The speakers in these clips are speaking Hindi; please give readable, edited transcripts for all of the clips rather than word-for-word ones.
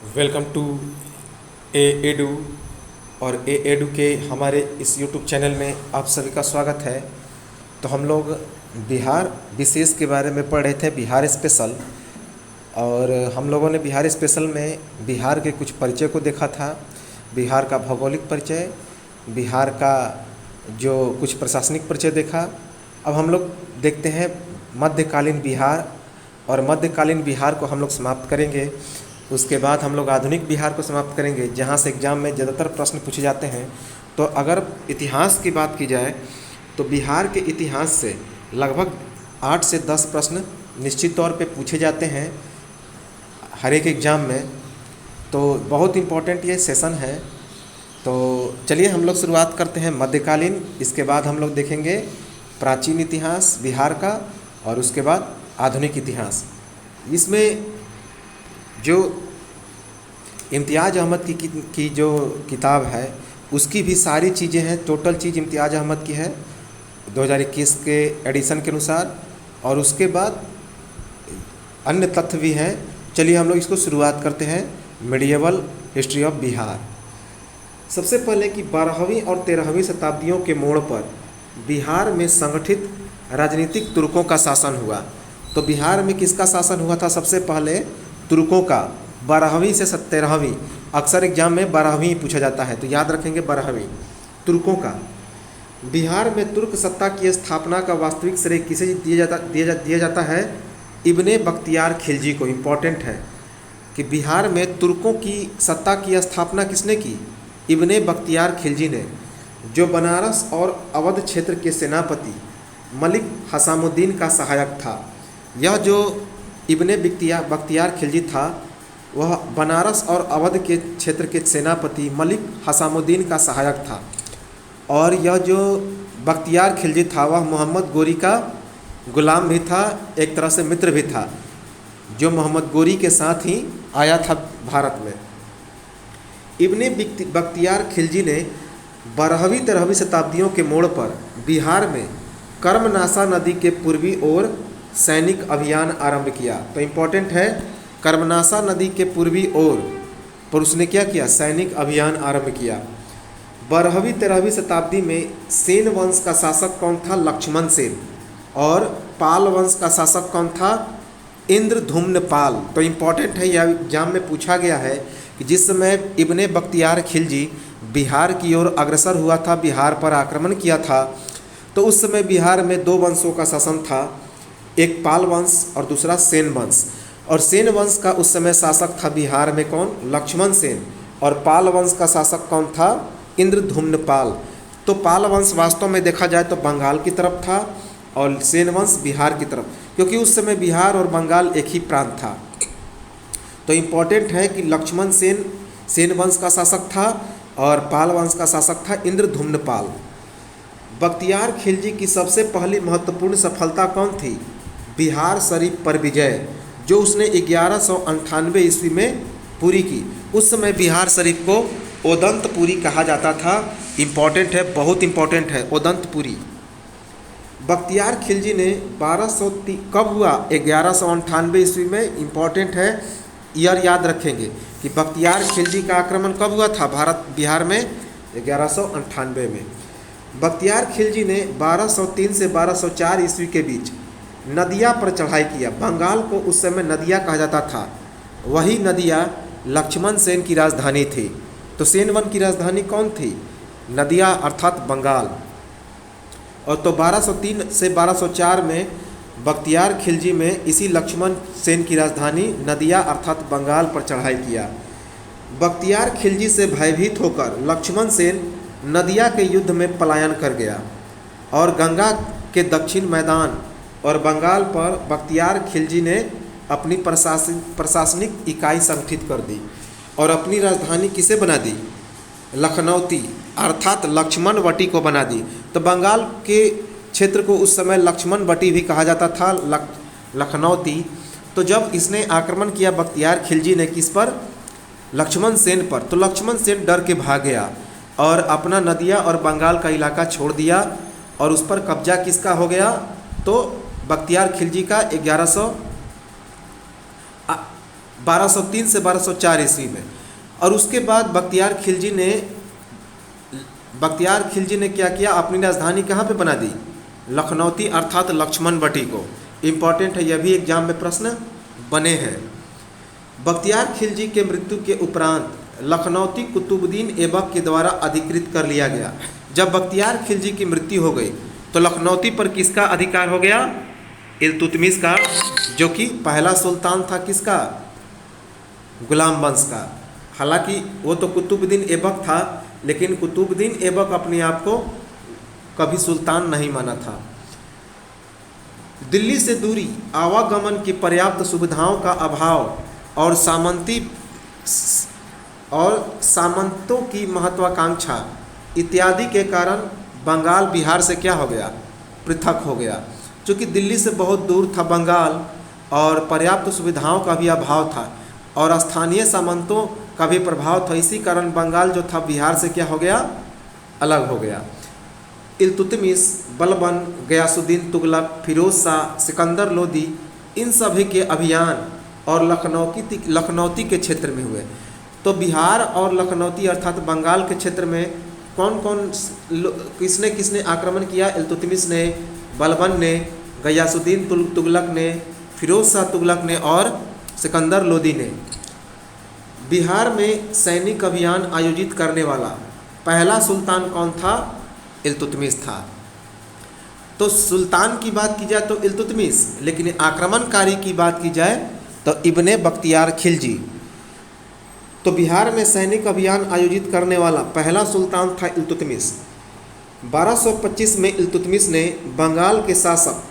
Welcome to A edu. और ए एडू के हमारे इस यूट्यूब चैनल में आप सभी का स्वागत है। तो हम लोग बिहार विशेष के बारे में पढ़ रहे थे, बिहार स्पेशल। और हम लोगों ने बिहार स्पेशल में बिहार के कुछ परिचय को देखा था, बिहार का भौगोलिक परिचय, बिहार का जो कुछ प्रशासनिक परिचय देखा। अब हम लोग देखते हैं मध्यकालीन बिहार, और मध्यकालीन बिहार को हम लोग समाप्त करेंगे। उसके बाद हम लोग आधुनिक बिहार को समाप्त करेंगे, जहाँ से एग्ज़ाम में ज़्यादातर प्रश्न पूछे जाते हैं। तो अगर इतिहास की बात की जाए तो बिहार के इतिहास से लगभग 8 से 10 प्रश्न निश्चित तौर पे पूछे जाते हैं हर एक एग्ज़ाम में। तो बहुत इम्पोर्टेंट ये सेशन है। तो चलिए हम लोग शुरुआत करते हैं मध्यकालीन। इसके बाद हम लोग देखेंगे प्राचीन इतिहास बिहार का, और उसके बाद आधुनिक इतिहास। इसमें जो इम्तियाज़ अहमद की जो किताब है उसकी भी सारी चीज़ें हैं। टोटल चीज़ इम्तियाज़ अहमद की है 2021 के एडिशन के अनुसार, और उसके बाद अन्य तथ्य भी हैं। चलिए हम लोग इसको शुरुआत करते हैं। Medieval history of Bihar. सबसे पहले कि 12वीं और 13वीं शताब्दियों के मोड़ पर बिहार में संगठित राजनीतिक तुर्कों का शासन हुआ। तो बिहार में किसका शासन हुआ था? सबसे पहले तुर्कों का। 12वीं से 13वीं, अक्सर एग्जाम में 12वीं पूछा जाता है, तो याद रखेंगे 12वीं। तुर्कों का। बिहार में तुर्क सत्ता की स्थापना का वास्तविक श्रेय किसे दिया जाता है? इब्ने बख्तियार खिलजी को। इम्पोर्टेंट है कि बिहार में तुर्कों की सत्ता की स्थापना किसने की? इब्ने बख्तियार खिलजी ने, जो बनारस और अवध क्षेत्र के सेनापति मलिक हसामुद्दीन का सहायक था। यह जो इब्ने बख्तियार खिलजी था वह बनारस और अवध के क्षेत्र के सेनापति मलिक हसामुद्दीन का सहायक था। और यह जो बख्तियार खिलजी था वह मोहम्मद गोरी का गुलाम भी था, एक तरह से मित्र भी था, जो मोहम्मद गोरी के साथ ही आया था भारत में। इब्ने बख्तियार खिलजी ने 12वीं 13वीं शताब्दियों के मोड़ पर बिहार में कर्मनाशा नदी के पूर्वी ओर सैनिक अभियान आरंभ किया। तो इम्पोर्टेंट है, कर्मनाशा नदी के पूर्वी ओर पर उसने क्या किया? सैनिक अभियान आरंभ किया। 12वीं 13वीं शताब्दी में सेन वंश का शासक कौन था? लक्ष्मण सेन। और पाल वंश का शासक कौन था? इंद्रधुम्न पाल। तो इम्पोर्टेंट है, यह एग्जाम में पूछा गया है कि जिस समय इब्ने बख्तियार खिलजी बिहार की ओर अग्रसर हुआ था, बिहार पर आक्रमण किया था, तो उस समय बिहार में 2 वंशों का शासन था, एक पाल वंश और दूसरा सेन वंश। और सेन वंश का उस समय शासक था बिहार में कौन? लक्ष्मण सेन। और पाल वंश का शासक कौन था? इंद्रधुम्न पाल। तो पाल वंश वास्तव में देखा जाए तो बंगाल की तरफ था, और सेन वंश बिहार की तरफ, क्योंकि उस समय बिहार और बंगाल एक ही प्रांत था। तो इम्पोर्टेंट है कि लक्ष्मण सेन सेन वंश का शासक था, और पाल वंश का शासक था इंद्रधुम्न पाल। बख्तियार खिलजी की सबसे पहली महत्वपूर्ण सफलता कौन थी? बिहार शरीफ पर विजय, जो उसने 1198 ईस्वी में पूरी की। उस समय बिहार शरीफ को ओदंतपुरी कहा जाता था। इम्पॉर्टेंट है, बहुत इम्पॉर्टेंट है, ओदंतपुरी। बख्तियार खिलजी ने 1230 कब हुआ? 1198 ईस्वी में। इम्पॉर्टेंट है, ईयर याद रखेंगे कि बख्तियार खिलजी का आक्रमण कब हुआ था बिहार में? 1198 में। बख्तियार खिलजी ने 1203 से 1204 ईस्वी के बीच नदिया पर चढ़ाई किया। बंगाल को उस समय नदिया कहा जाता था। वही नदिया लक्ष्मण सेन की राजधानी थी। तो सेन वन की राजधानी कौन थी? नदिया, अर्थात बंगाल। और तो 1203 से 1204 में बख्तियार खिलजी में इसी लक्ष्मण सेन की राजधानी नदिया अर्थात बंगाल पर चढ़ाई किया। बख्तियार खिलजी से भयभीत होकर लक्ष्मण सेन नदिया के युद्ध में पलायन कर गया, और गंगा के दक्षिण मैदान और बंगाल पर बख्तियार खिलजी ने अपनी प्रशासनिक इकाई संगठित कर दी, और अपनी राजधानी किसे बना दी? लखनौती अर्थात लक्ष्मणवटी को बना दी। तो बंगाल के क्षेत्र को उस समय लक्ष्मणवटी भी कहा जाता था, लखनौती। तो जब इसने आक्रमण किया बख्तियार खिलजी ने, किस पर? लक्ष्मण सेन पर, तो लक्ष्मण सेन डर के भाग गया और अपना नदिया और बंगाल का इलाका छोड़ दिया, और उस पर कब्जा किसका हो गया? तो बख्तियार खिलजी का 1203 से 1204 ईस्वी में। और उसके बाद बख्तियार खिलजी ने क्या किया, अपनी राजधानी कहाँ पे बना दी, लखनौती अर्थात लक्ष्मण बटी को। इम्पॉर्टेंट है, यह भी एग्जाम में प्रश्न बने हैं। बख्तियार खिलजी के मृत्यु के उपरांत लखनौती कुतुबुद्दीन ऐबक के द्वारा अधिकृत कर लिया गया। जब बख्तियार खिलजी की मृत्यु हो गई तो लखनौती पर किसका अधिकार हो गया, इल्तुतमिश का, जो कि पहला सुल्तान था किसका, गुलाम वंश का। हालांकि वो तो कुतुबुद्दीन ऐबक था, लेकिन कुतुबुद्दीन ऐबक अपने आप को कभी सुल्तान नहीं माना था। दिल्ली से दूरी, आवागमन की पर्याप्त सुविधाओं का अभाव और सामंतों की महत्वाकांक्षा इत्यादि के कारण बंगाल बिहार से क्या हो गया, पृथक हो गया। चूँकि दिल्ली से बहुत दूर था बंगाल और पर्याप्त सुविधाओं का भी अभाव था और स्थानीय सामंतों का भी प्रभाव था, इसी कारण बंगाल जो था बिहार से क्या हो गया, अलग हो गया। इल्तुतमिश, बलबन, गयासुद्दीन तुगलक, फिरोज शाह, सिकंदर लोदी, इन सभी के अभियान और लखनौती के क्षेत्र में हुए। तो बिहार और लखनौती अर्थात बंगाल के क्षेत्र में कौन कौन किसने किसने आक्रमण किया, इल्तुतमिश ने, बलबन ने, गयासुद्दीन तुगलक ने, फिरोज शाह तुगलक ने और सिकंदर लोदी ने। बिहार में सैनिक अभियान आयोजित करने वाला पहला सुल्तान कौन था, इल्तुतमिश था। तो सुल्तान की बात की जाए तो इल्तुतमिश, लेकिन आक्रमणकारी की बात की जाए तो इब्ने बख्तियार खिलजी। तो बिहार में सैनिक अभियान आयोजित करने वाला पहला सुल्तान था इल्तुतमिश। 1225 में इल्तुतमिश ने बंगाल के शासक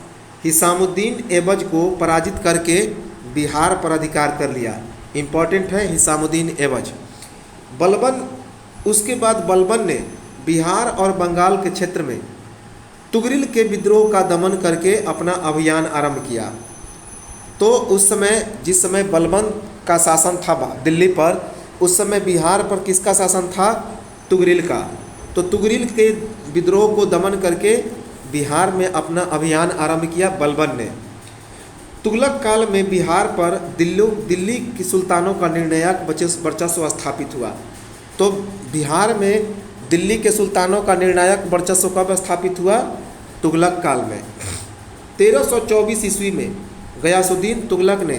हिसामुद्दीन ऐबज को पराजित करके बिहार पर अधिकार कर लिया। इम्पॉर्टेंट है हिसामुद्दीन ऐबज। बलबन, उसके बाद बलबन ने बिहार और बंगाल के क्षेत्र में तुगरिल के विद्रोह का दमन करके अपना अभियान आरंभ किया। तो उस समय जिस समय बलबन का शासन था दिल्ली पर, उस समय बिहार पर किसका शासन था, तुगरिल का। तो तुगरिल के विद्रोह को दमन करके बिहार में अपना अभियान आरंभ किया बलबन ने। तुगलक काल में बिहार पर दिल्ली की सुल्तानों का निर्णायक वर्चस्व स्थापित हुआ। तो बिहार में दिल्ली के सुल्तानों का निर्णायक वर्चस्व कब स्थापित हुआ, तुगलक काल में। 1324 ईस्वी में गयासुद्दीन तुगलक ने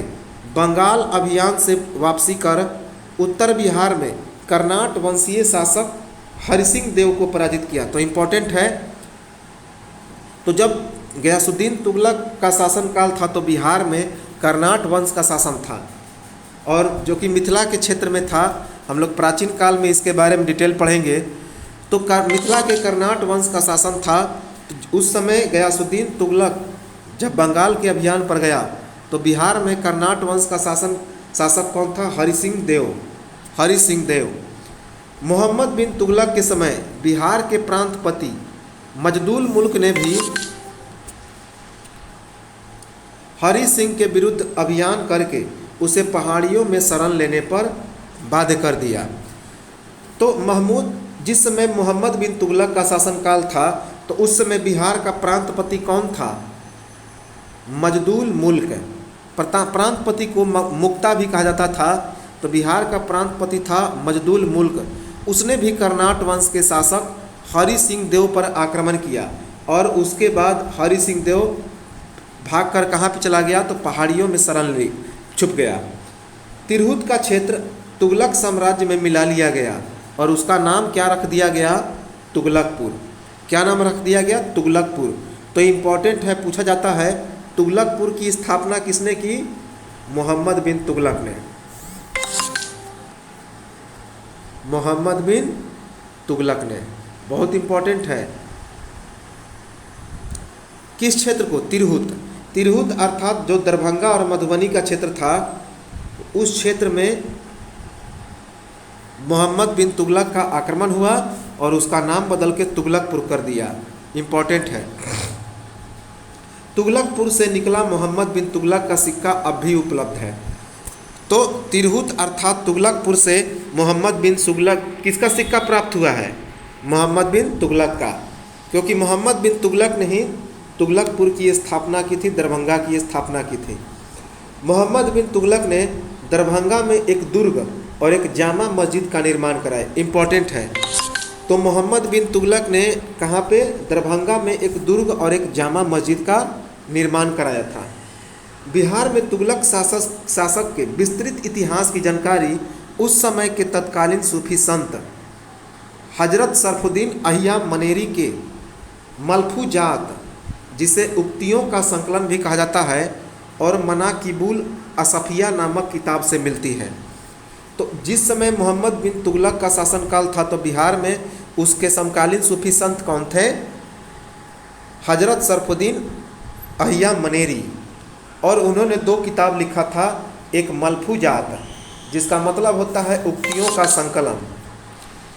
बंगाल अभियान से वापसी कर उत्तर बिहार में कर्नाट वंशीय शासक हरिसिंह देव को पराजित किया। तो इम्पोर्टेंट है, तो जब गयासुद्दीन तुगलक का शासनकाल था तो बिहार में कर्नाट वंश का शासन था, और जो कि मिथिला के क्षेत्र में था। हम लोग प्राचीन काल में इसके बारे में डिटेल पढ़ेंगे। तो मिथिला के कर्नाट वंश का शासन था। तो उस समय गयासुद्दीन तुगलक जब बंगाल के अभियान पर गया तो बिहार में कर्नाट वंश का शासक कौन था, हरिसिंह देव। मोहम्मद बिन तुगलक के समय बिहार के प्रांतपति मजदूल मुल्क ने भी हरि सिंह के विरुद्ध अभियान करके उसे पहाड़ियों में शरण लेने पर बाध्य कर दिया। तो जिस समय मोहम्मद बिन तुगलक का शासनकाल था तो उस समय बिहार का प्रांतपति कौन था, मजदूल मुल्क। प्रांतपति को मुक्ता भी कहा जाता था। तो बिहार का प्रांतपति था मजदूल मुल्क। उसने भी कर्नाट वंश के शासक हरि सिंह देव पर आक्रमण किया और उसके बाद हरि सिंह देव भागकर कहाँ पे चला गया, तो पहाड़ियों में शरण ले छुप गया। तिरहुत का क्षेत्र तुगलक साम्राज्य में मिला लिया गया और उसका नाम क्या रख दिया गया, तुगलकपुर। क्या नाम रख दिया गया, तुगलकपुर। तो इम्पॉर्टेंट है, पूछा जाता है तुगलकपुर की स्थापना किसने की, मोहम्मद बिन तुगलक ने। मोहम्मद बिन तुगलक ने, बहुत इम्पॉर्टेंट है। किस क्षेत्र को, तिरहुत अर्थात जो दरभंगा और मधुबनी का क्षेत्र था, उस क्षेत्र में मोहम्मद बिन तुगलक का आक्रमण हुआ और उसका नाम बदल के तुगलकपुर कर दिया। इम्पॉर्टेंट है। तुगलकपुर से निकला मोहम्मद बिन तुगलक का सिक्का अब भी उपलब्ध है। तो तिरहुत अर्थात तुगलकपुर से मोहम्मद बिन तुगलक किसका सिक्का प्राप्त हुआ है, मोहम्मद बिन तुगलक का, क्योंकि मोहम्मद बिन तुगलक ने ही तुगलकपुर की स्थापना की थी, दरभंगा की स्थापना की थी। मोहम्मद बिन तुगलक ने दरभंगा में एक दुर्ग और एक जामा मस्जिद का निर्माण कराया। इम्पोर्टेंट है। तो मोहम्मद बिन तुगलक ने कहाँ पे? दरभंगा में एक दुर्ग और एक जामा मस्जिद का निर्माण कराया था। बिहार में तुगलक शासक के विस्तृत इतिहास की जानकारी उस समय के तत्कालीन सूफी संत हजरत सरफुद्दीन अहिया मनेरी के मलफूजात, जिसे उक्तियों का संकलन भी कहा जाता है, और मनाकिबुल असफिया नामक किताब से मिलती है। तो जिस समय मोहम्मद बिन तुगलक का शासनकाल था तो बिहार में उसके समकालीन सूफी संत कौन थे? हजरत सरफुद्दीन अहिया मनेरी, और उन्होंने 2 किताब लिखा था, एक मलफूजात जिसका मतलब होता है उक्तियों का संकलन,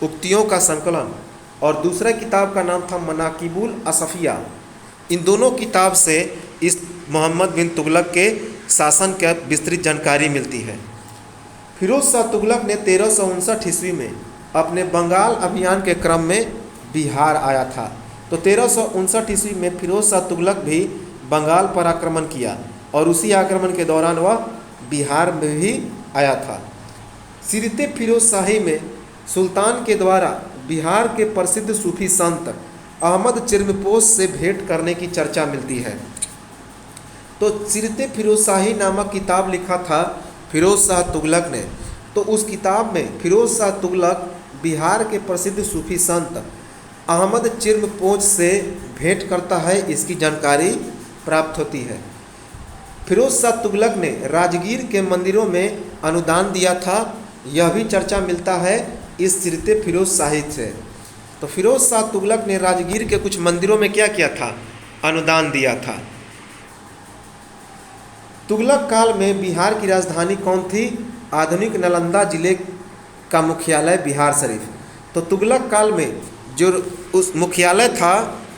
उक्तियों का संकलन, और दूसरा किताब का नाम था मनाकिबुल असफिया। इन दोनों किताब से इस मोहम्मद बिन तुगलक के शासन का विस्तृत जानकारी मिलती है। फिरोज शाह तुगलक ने 1359 ईस्वी में अपने बंगाल अभियान के क्रम में बिहार आया था। तो 1359 ईस्वी में फिरोज शाह तुगलक भी बंगाल पर आक्रमण किया और उसी आक्रमण के दौरान वह बिहार में भी आया था। सीरते फिरोज शाही में सुल्तान के द्वारा बिहार के प्रसिद्ध सूफी संत अहमद चिर्मपोश से भेंट करने की चर्चा मिलती है। तो सीरते फिरोज शाही नामक किताब लिखा था फिरोज शाह तुगलक ने। तो उस किताब में फिरोज शाह तुगलक बिहार के प्रसिद्ध सूफी संत अहमद चिर्मपोश से भेंट करता है, इसकी जानकारी प्राप्त होती है। फिरोज शाह तुगलक ने राजगीर के मंदिरों में अनुदान दिया था, यह भी चर्चा मिलता है इस सीरते फिरोज शाही से। तो फिरोज शाह तुगलक ने राजगीर के कुछ मंदिरों में क्या किया था? अनुदान दिया था। तुगलक काल में बिहार की राजधानी कौन थी? आधुनिक नालंदा जिले का मुख्यालय बिहार शरीफ। तो तुगलक काल में जो उस मुख्यालय था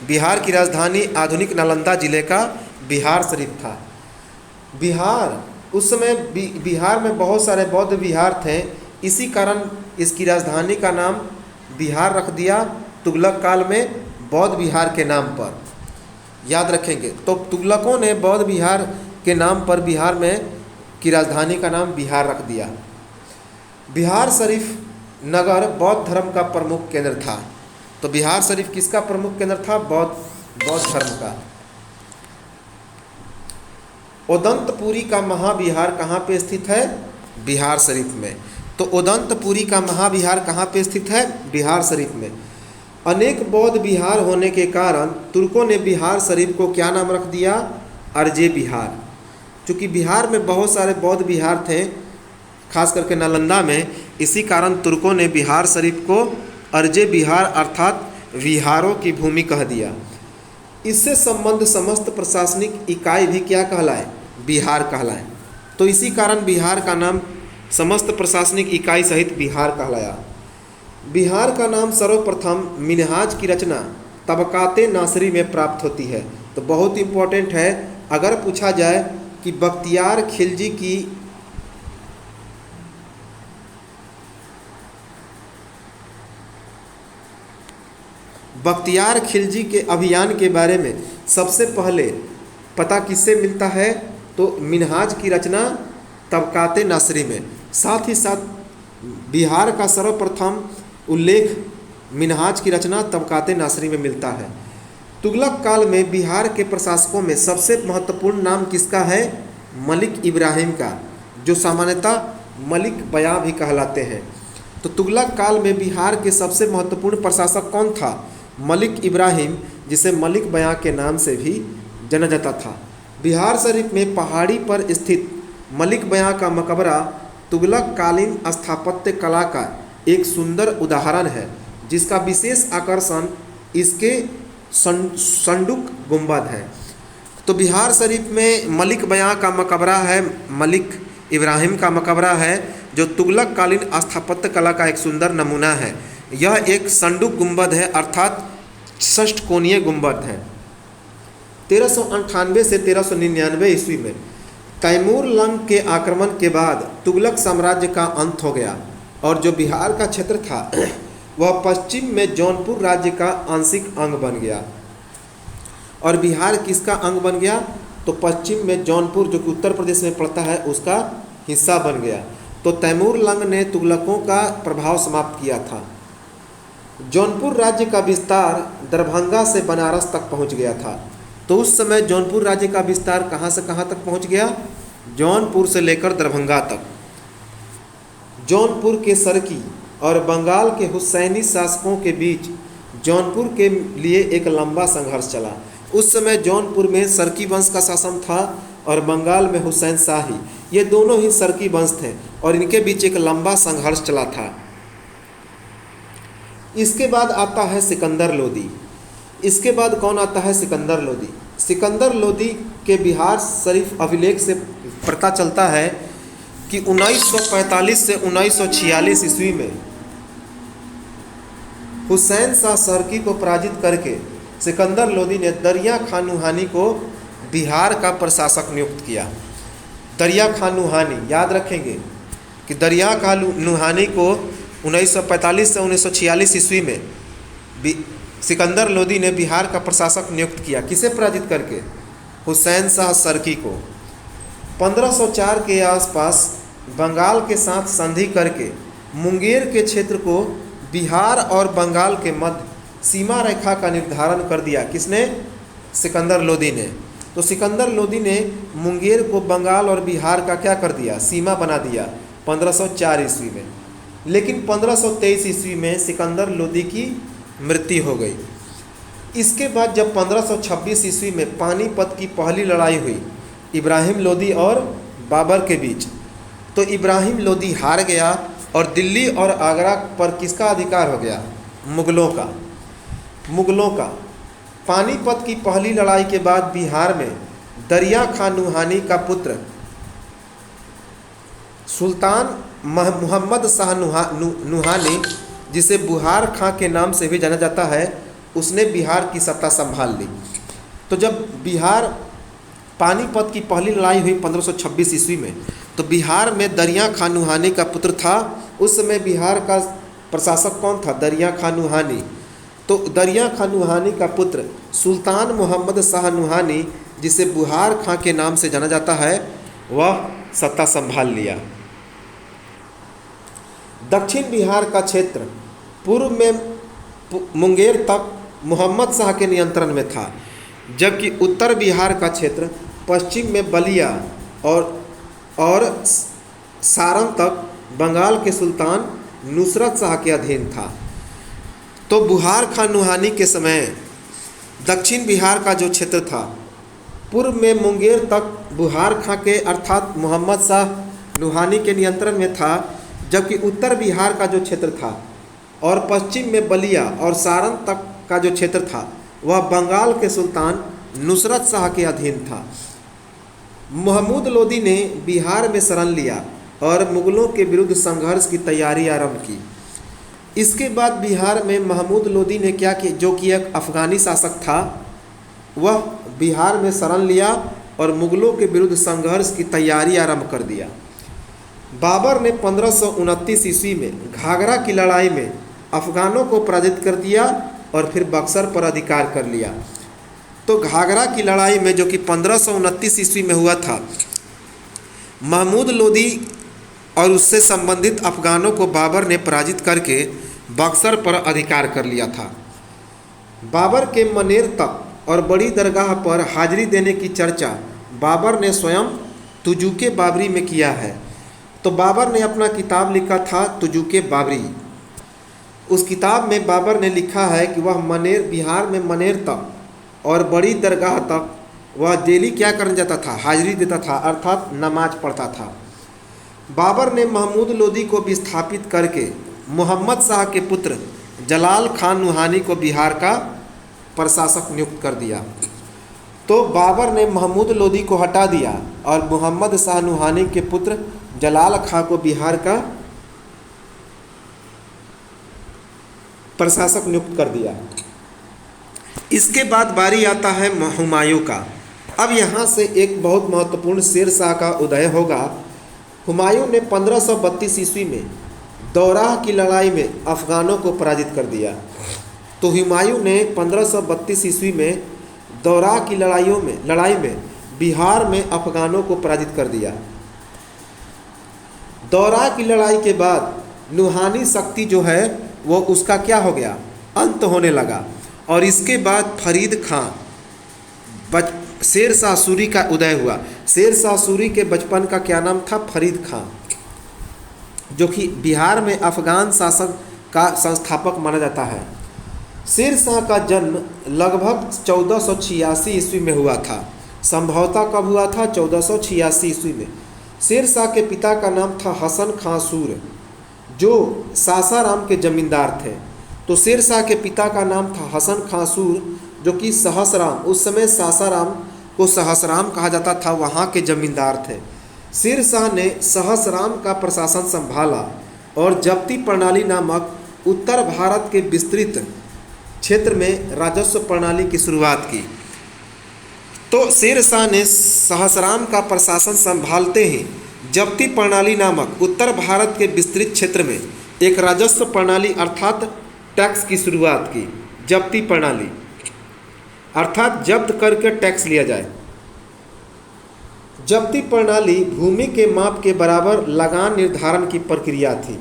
बिहार की राजधानी आधुनिक नालंदा जिले का बिहार शरीफ था। बिहार उस समय बिहार में बहुत सारे बौद्ध विहार थे, इसी कारण इसकी राजधानी का नाम बिहार रख दिया तुगलक काल में बौद्ध विहार के नाम पर। याद रखेंगे। तो तुगलकों ने बौद्ध विहार के नाम पर बिहार में की राजधानी का नाम बिहार रख दिया। बिहार शरीफ नगर बौद्ध धर्म का प्रमुख केंद्र था। तो बिहार शरीफ किसका प्रमुख केंद्र था? बौद्ध धर्म का। उदंतपुरी का महाविहार कहाँ पे स्थित है? बिहार शरीफ में। तो उदंतपुरी का महाविहार कहाँ पे स्थित है? बिहार शरीफ में। अनेक बौद्ध विहार होने के कारण तुर्कों ने बिहार शरीफ को क्या नाम रख दिया? अर्जे बिहार। चूँकि बिहार में बहुत सारे बौद्ध विहार थे, खास करके नालंदा में, इसी कारण तुर्कों ने बिहार शरीफ को अर्जे बिहार अर्थात विहारों की भूमि कह दिया। इससे संबंध समस्त प्रशासनिक इकाई भी क्या कहलाए? बिहार कहलाए। तो इसी कारण बिहार का नाम समस्त प्रशासनिक इकाई सहित बिहार कहलाया। बिहार का नाम सर्वप्रथम मिनहाज की रचना तबकाते नासरी में प्राप्त होती है। तो बहुत इम्पोर्टेंट है, अगर पूछा जाए कि बख्तियार खिलजी के अभियान के बारे में सबसे पहले पता किससे मिलता है? तो मिनहाज की रचना तबकाते नासरी में। साथ ही साथ बिहार का सर्वप्रथम उल्लेख मिनहाज की रचना तबकाते नासरी में मिलता है। तुगलक काल में बिहार के प्रशासकों में सबसे महत्वपूर्ण नाम किसका है? मलिक इब्राहिम का, जो सामान्यतः मलिक बयां भी कहलाते हैं। तो तुगलक काल में बिहार के सबसे महत्वपूर्ण प्रशासक कौन था? मलिक इब्राहिम, जिसे मलिक बयां के नाम से भी जाना जाता था। बिहार शरीफ में पहाड़ी पर स्थित मलिक बयां का मकबरा तुगलक कालीन स्थापत्य कला का एक सुंदर उदाहरण है, जिसका विशेष आकर्षण इसके संडुक गुंबद है। तो बिहार शरीफ में मलिक बयां का मकबरा है, मलिक इब्राहिम का मकबरा है, जो तुगलक कालीन स्थापत्य कला का एक सुंदर नमूना है। यह एक संडुक गुंबद है, अर्थात षष्ठकोणीय गुंबद है। 1398 से 1399 ईस्वी में तैमूर लंग के आक्रमण के बाद तुगलक साम्राज्य का अंत हो गया और जो बिहार का क्षेत्र था वह पश्चिम में जौनपुर राज्य का आंशिक अंग बन गया। और बिहार किसका अंग बन गया? तो पश्चिम में जौनपुर, जो कि उत्तर प्रदेश में पड़ता है, उसका हिस्सा बन गया। तो तैमूर लंग ने तुगलकों का प्रभाव समाप्त किया था। जौनपुर राज्य का विस्तार दरभंगा से बनारस तक पहुंच गया था। तो उस समय जौनपुर राज्य का विस्तार कहाँ से कहाँ तक पहुंच गया? जौनपुर से लेकर दरभंगा तक। जौनपुर के सरकी और बंगाल के हुसैनी शासकों के बीच जौनपुर के लिए एक लंबा संघर्ष चला। उस समय जौनपुर में सरकी वंश का शासन था और बंगाल में हुसैन शाही, ये दोनों ही सरकी वंश थे और इनके बीच एक लंबा संघर्ष चला था। इसके बाद आता है सिकंदर लोदी। इसके बाद कौन आता है? सिकंदर लोदी। सिकंदर लोदी के बिहार शरीफ अभिलेख से पता चलता है कि 1945 से 1946 ईस्वी में हुसैन शाह सरकी को पराजित करके सिकंदर लोदी ने दरिया खान नुहानी को बिहार का प्रशासक नियुक्त किया। दरिया खान नुहानी, याद रखेंगे कि दरिया खान नुहानी को 1945 से 1946 ईस्वी में सिकंदर लोदी ने बिहार का प्रशासक नियुक्त किया। किसे पराजित करके? हुसैन शाह सरकी को। 1504 के आसपास बंगाल के साथ संधि करके मुंगेर के क्षेत्र को बिहार और बंगाल के मध्य सीमा रेखा का निर्धारण कर दिया। किसने? सिकंदर लोदी ने। तो सिकंदर लोदी ने मुंगेर को बंगाल और बिहार का क्या कर दिया? सीमा बना दिया 1504 ईस्वी में। लेकिन 1523 ईस्वी में सिकंदर लोदी की मृत्यु हो गई। इसके बाद जब 1526 ईस्वी में पानीपत की पहली लड़ाई हुई इब्राहिम लोदी और बाबर के बीच, तो इब्राहिम लोदी हार गया और दिल्ली और आगरा पर किसका अधिकार हो गया? मुगलों का। पानीपत की पहली लड़ाई के बाद बिहार में दरिया खान नुहानी का पुत्र सुल्तान मोहम्मद शाह नुहानी, जिसे बुहार खां के नाम से भी जाना जाता है, उसने बिहार की सत्ता संभाल ली। तो जब बिहार पानीपत की पहली लड़ाई हुई 1526 ईस्वी में, तो बिहार में दरिया खान नुहानी का पुत्र था। उस समय बिहार का प्रशासक कौन था? दरिया खान नुहानी। तो दरिया खान नुहानी का पुत्र सुल्तान मोहम्मद शाह नुहानी, जिसे बुहार खां के नाम से जाना जाता है, वह सत्ता संभाल लिया। दक्षिण बिहार का क्षेत्र पूर्व में मुंगेर तक मोहम्मद शाह के नियंत्रण में था, जबकि उत्तर बिहार का क्षेत्र पश्चिम में बलिया और सारण तक बंगाल के सुल्तान नुसरत शाह के अधीन था। तो बुहार खान नुहानी के समय दक्षिण बिहार का जो क्षेत्र था पूर्व में मुंगेर तक बुहार खां के अर्थात मोहम्मद शाह नुहानी के नियंत्रण में था, जबकि उत्तर बिहार का जो क्षेत्र था और पश्चिम में बलिया और सारण तक का जो क्षेत्र था वह बंगाल के सुल्तान नुसरत शाह के अधीन था। महमूद लोदी ने बिहार में शरण लिया और मुगलों के विरुद्ध संघर्ष की तैयारी आरंभ की। इसके बाद बिहार में महमूद लोदी ने क्या किया? जो कि एक अफ़गानी शासक था, वह बिहार में शरण लिया और मुगलों के विरुद्ध संघर्ष की तैयारी आरंभ कर दिया। बाबर ने 1529 ईस्वी में घाघरा की लड़ाई में अफ़गानों को पराजित कर दिया और फिर बक्सर पर अधिकार कर लिया। तो घाघरा की लड़ाई में, जो कि 1529 ईस्वी में हुआ था, महमूद लोदी और उससे संबंधित अफ़गानों को बाबर ने पराजित करके बक्सर पर अधिकार कर लिया था। बाबर के मनेर तक और बड़ी दरगाह पर हाजिरी देने की चर्चा बाबर ने स्वयं तुजुके बाबरी में किया है। तो बाबर ने अपना किताब लिखा था तुजुके बाबरी। उस किताब में बाबर ने लिखा है कि वह बिहार में मनेर तक और बड़ी दरगाह तक वह डेली क्या करने जाता था? हाजिरी देता था, अर्थात नमाज पढ़ता था। बाबर ने महमूद लोदी को विस्थापित करके मोहम्मद शाह के पुत्र जलाल खान नुहानी को बिहार का प्रशासक नियुक्त कर दिया। तो बाबर ने महमूद लोदी को हटा दिया और मोहम्मद शाह नुहानी के पुत्र जलाल खां को बिहार का प्रशासक नियुक्त कर दिया। इसके बाद बारी आता है हुमायूं का। अब यहाँ से एक बहुत महत्वपूर्ण शेर शाह का उदय होगा। हुमायूं ने 1532 ईस्वी में दौराह की लड़ाई में अफ़गानों को पराजित कर दिया। तो हुमायूं ने 1532 ईस्वी में दौराह की लड़ाई में बिहार में अफ़गानों को पराजित कर दिया। दौरा की लड़ाई के बाद नुहानी शक्ति जो है वो उसका क्या हो गया, अंत होने लगा। और इसके बाद फरीद खां शेर शाह सूरी का उदय हुआ। शेर शाह सूरी के बचपन का क्या नाम था, फरीद खां, जो कि बिहार में अफगान शासन का संस्थापक माना जाता है। शेर शाह का जन्म लगभग 1486 ईस्वी में हुआ था। संभवतः कब हुआ था, 1486 ईस्वी में। शेर शाह के पिता का नाम था हसन खां सूर, जो सासाराम के जमींदार थे। तो शेर शाह के पिता का नाम था हसन खां सूर, जो कि सहसराम, उस समय सासाराम को सहसराम कहा जाता था, वहाँ के जमींदार थे। शेर शाह ने सहसराम का प्रशासन संभाला और जब्ती प्रणाली नामक उत्तर भारत के विस्तृत क्षेत्र में राजस्व प्रणाली की शुरुआत की। तो शेर शाह ने सहसराम का प्रशासन संभालते ही जब्ती प्रणाली नामक उत्तर भारत के विस्तृत क्षेत्र में एक राजस्व प्रणाली अर्थात टैक्स की शुरुआत की। जब्ती प्रणाली अर्थात जब्त करके टैक्स लिया जाए। जब्ती प्रणाली भूमि के माप के बराबर लगान निर्धारण की प्रक्रिया थी,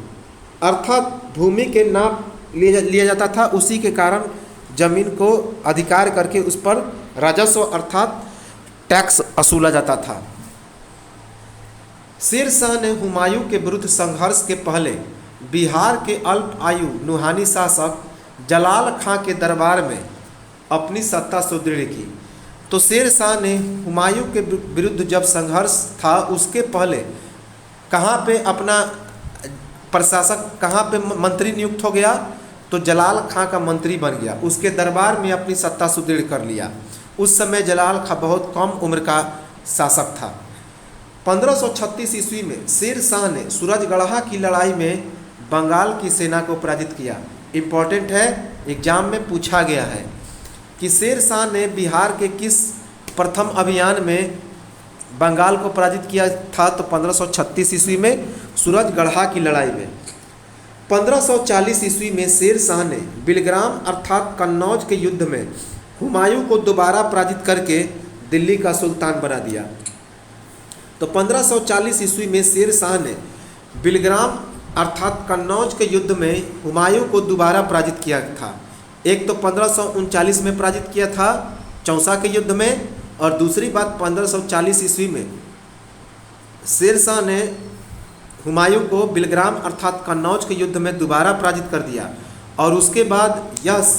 अर्थात भूमि के नाप लिया जाता था, उसी के कारण जमीन को अधिकार करके उस पर राजस्व अर्थात टैक्स वसूला जाता था। शेर शाह ने हुमायूं के विरुद्ध संघर्ष के पहले बिहार के अल्प आयु नुहानी शासक जलाल खां के दरबार में अपनी सत्ता सुदृढ़ की। तो शेर शाह ने हुमायूं के विरुद्ध जब संघर्ष था, उसके पहले कहाँ पे अपना प्रशासक, कहाँ पे मंत्री नियुक्त हो गया, तो जलाल खां का मंत्री बन गया। उसके दरबार में अपनी सत्ता सुदृढ़ कर लिया। उस समय जलाल खां बहुत कम उम्र का शासक था। 1536 ईस्वी में शेर शाह ने सूरजगढ़ा की लड़ाई में बंगाल की सेना को पराजित किया। इम्पोर्टेंट है, एग्जाम में पूछा गया है कि शेर शाह ने बिहार के किस प्रथम अभियान में बंगाल को पराजित किया था, तो 1536 ईस्वी में सूरजगढ़ा की लड़ाई में। 1540 ईस्वी में शेर शाह ने बिलग्राम अर्थात कन्नौज के युद्ध में हुमायूं को दोबारा पराजित करके दिल्ली का सुल्तान बना दिया। तो 1540 ईस्वी में शेर शाह ने बिलग्राम अर्थात कन्नौज के युद्ध में हुमायूं को दोबारा पराजित किया था। एक तो 1539 में पराजित किया था चौसा के युद्ध में, और दूसरी बात 1540 ईस्वी में शेर शाह ने हुमायूं को बिलग्राम अर्थात कन्नौज के युद्ध में दोबारा पराजित कर दिया। और उसके बाद यह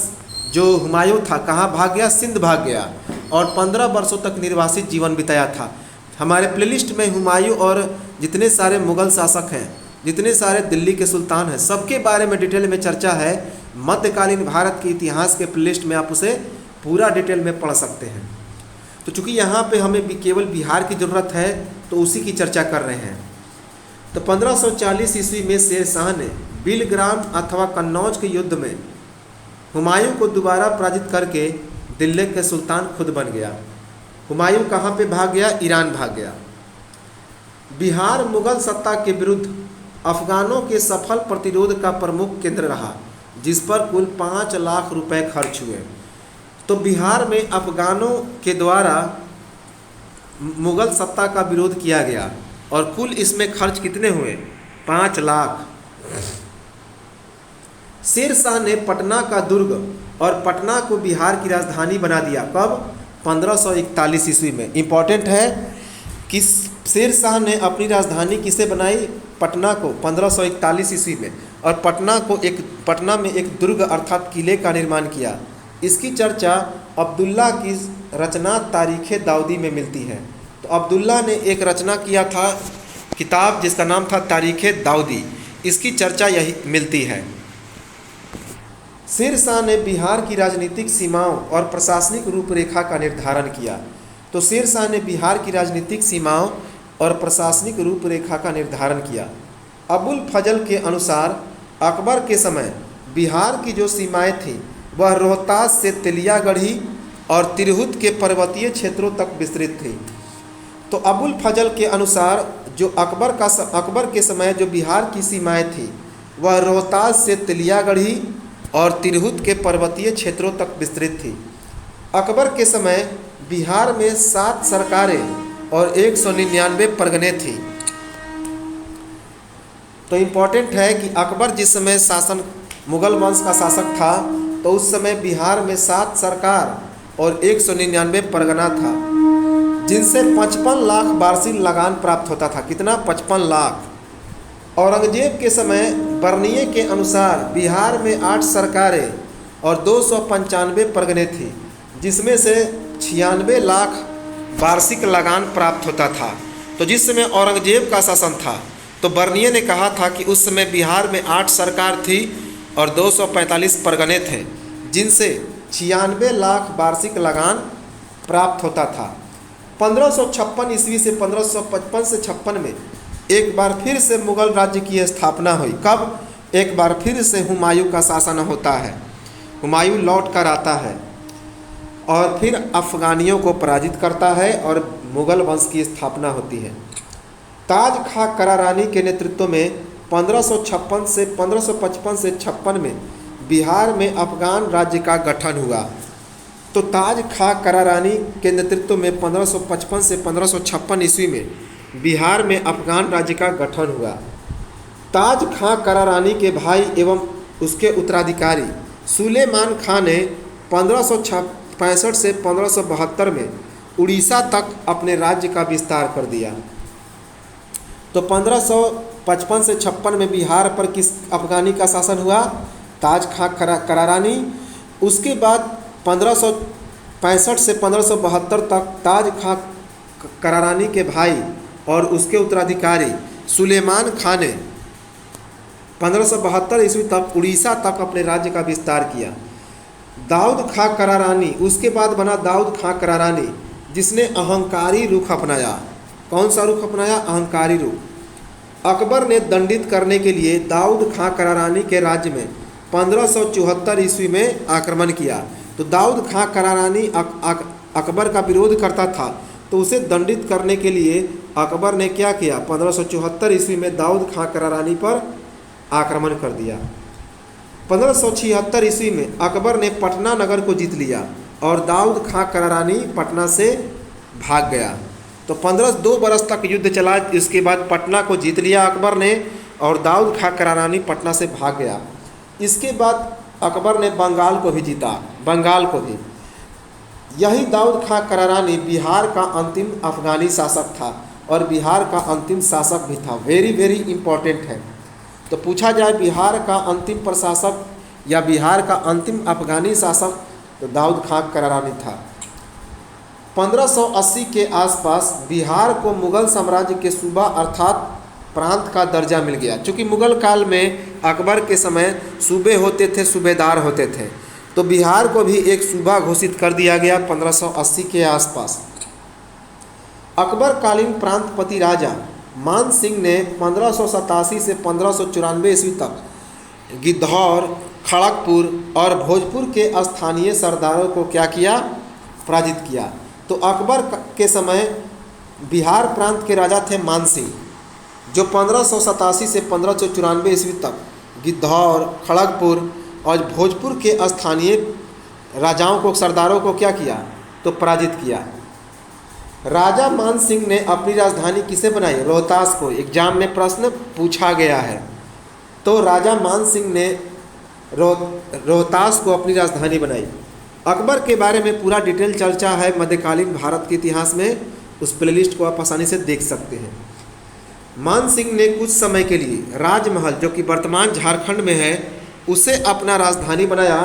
जो हुमायूं था कहाँ भाग गया, सिंध भाग गया, और 15 वर्षों तक निर्वासित जीवन बिताया था। हमारे प्लेलिस्ट में हुमायूं और जितने सारे मुग़ल शासक हैं, जितने सारे दिल्ली के सुल्तान हैं, सबके बारे में डिटेल में चर्चा है। मध्यकालीन भारत के इतिहास के प्लेलिस्ट में आप उसे पूरा डिटेल में पढ़ सकते हैं। तो चूँकि यहाँ पे हमें केवल बिहार की ज़रूरत है, तो उसी की चर्चा कर रहे हैं। तो 1540 ईस्वी में शेर शाह ने बिलग्राम अथवा कन्नौज के युद्ध में हुमायूं को दोबारा पराजित करके दिल्ली के सुल्तान खुद बन गया। हुमायूं कहाँ पे भाग गया, ईरान भाग गया। बिहार मुग़ल सत्ता के विरुद्ध अफगानों के सफल प्रतिरोध का प्रमुख केंद्र रहा, जिस पर कुल 5 लाख रुपए खर्च हुए। तो बिहार में अफगानों के द्वारा मुग़ल सत्ता का विरोध किया गया, और कुल इसमें खर्च कितने हुए, 5 लाख। शेर शाह ने पटना का दुर्ग और पटना को बिहार की राजधानी बना दिया। कब, 1541 ईस्वी में। इम्पॉर्टेंट है कि शेर शाह ने अपनी राजधानी किसे बनाई, पटना को, 1541 ईस्वी में। और पटना में एक दुर्ग अर्थात किले का निर्माण किया। इसकी चर्चा अब्दुल्ला की रचना तारीख़ दाऊदी में मिलती है। तो अब्दुल्ला ने एक रचना किया था किताब, जिसका नाम था तारीख़ दाऊदी। इसकी चर्चा यही मिलती है। शेर शाह ने बिहार की राजनीतिक सीमाओं और प्रशासनिक रूपरेखा का निर्धारण किया। तो शेर शाह ने बिहार की राजनीतिक सीमाओं और प्रशासनिक रूपरेखा का निर्धारण किया। अबुल फजल के अनुसार अकबर के समय बिहार की जो सीमाएं थीं वह रोहतास से तेलियागढ़ी और तिरहुत के पर्वतीय क्षेत्रों तक विस्तृत थी। तो अबुल फजल के अनुसार जो अकबर के समय जो बिहार की सीमाएं थी वह रोहतास से तेलियागढ़ी और तिरहुत के पर्वतीय क्षेत्रों तक विस्तृत थी। अकबर के समय बिहार में 7 सरकारें और 199 परगने थी। तो इम्पॉर्टेंट है कि अकबर जिस समय शासन मुगल वंश का शासक था तो उस समय बिहार में 7 सरकार और 199 परगना था, जिनसे 55 लाख वार्षिक लगान प्राप्त होता था। कितना? 55 लाख। औरंगजेब के समय बर्निए के अनुसार बिहार में 8 सरकारें और 295 परगने थी, जिसमें से 96 लाख वार्षिक लगान प्राप्त होता था। तो जिस समय औरंगजेब का शासन था तो बर्निए ने कहा था कि उस समय बिहार में 8 सरकार थी और 245 परगने थे, जिनसे 96 लाख वार्षिक लगान प्राप्त होता था। 1556 ईस्वी से 1555 से 56 में एक बार फिर से मुगल राज्य की स्थापना हुई। कब? एक बार फिर से हुमायूं का शासन होता है, हुमायूं लौट कर आता है और फिर अफ़गानियों को पराजित करता है और मुगल वंश की स्थापना होती है। ताज खां करारानी के नेतृत्व में 1556 से 1555 से 56 में बिहार में अफ़गान राज्य का गठन हुआ। तो ताज खां करारानी के नेतृत्व में 1555 से 1556 ईस्वी में बिहार में अफ़गान राज्य का गठन हुआ। ताज खां करारानी के भाई एवं उसके उत्तराधिकारी सुलेमान खां ने 1565 से 1572 में उड़ीसा तक अपने राज्य का विस्तार कर दिया। तो 1555 से 56 में बिहार पर किस अफ़गानी का शासन हुआ? ताज खां करारानी। उसके बाद 1565 से 1572 तक ताज खां करारानी के भाई और उसके उत्तराधिकारी सुलेमान खां ने 1572 ईस्वी तक उड़ीसा तक अपने राज्य का विस्तार किया। दाऊद खां करारानी, उसके बाद बना दाऊद खां करारानी, जिसने अहंकारी रुख अपनाया। कौन सा रुख अपनाया? अहंकारी रुख। अकबर ने दंडित करने के लिए दाऊद खां करारानी के राज्य में 1574 ईस्वी में आक्रमण किया। तो दाऊद खां करारानी अकबर का विरोध करता था, तो उसे दंडित करने के लिए अकबर ने क्या किया? 1574 ईस्वी में दाऊद खां करारानी पर आक्रमण कर दिया। 1576 ईस्वी में अकबर ने पटना नगर को जीत लिया और दाऊद खां करारानी पटना से भाग गया। तो 2 बरस तक युद्ध चला। इसके बाद पटना को जीत लिया अकबर ने और दाऊद खां करारानी पटना से भाग गया। इसके बाद अकबर ने बंगाल को भी जीता, बंगाल को भी। यही दाऊद खां करारानी बिहार का अंतिम अफ़गानी शासक था और बिहार का अंतिम शासक भी था। वेरी वेरी इम्पोर्टेंट है। तो पूछा जाए बिहार का अंतिम प्रशासक या बिहार का अंतिम अफ़गानी शासक, तो दाऊद खां करारानी था। 1580 के आसपास बिहार को मुगल साम्राज्य के सूबा अर्थात प्रांत का दर्जा मिल गया। चूँकि मुगल काल में अकबर के समय सूबे होते थे, सूबेदार होते थे, तो बिहार को भी एक सूबा घोषित कर दिया गया 1580 के आसपास। अकबर कालीन प्रांतपति राजा मान सिंह ने 1587 से 1594 ईस्वी तक गिद्धौर, खड़गपुर और भोजपुर के स्थानीय सरदारों को क्या किया? पराजित किया। तो अकबर के समय बिहार प्रांत के राजा थे मान सिंह, जो 1587 से 1594 ईस्वी तक गिद्धौर, खड़गपुर और भोजपुर के स्थानीय राजाओं को, सरदारों को क्या किया? तो पराजित किया। राजा मान सिंह ने अपनी राजधानी किसे बनाई? रोहतास को। एग्जाम में प्रश्न पूछा गया है। तो राजा मान सिंह ने रोहतास को अपनी राजधानी बनाई। अकबर के बारे में पूरा डिटेल चर्चा है मध्यकालीन भारत के इतिहास में, उस प्लेलिस्ट को आप आसानी से देख सकते हैं। मान सिंह ने कुछ समय के लिए राजमहल, जो कि वर्तमान झारखंड में है, उसे अपना राजधानी बनाया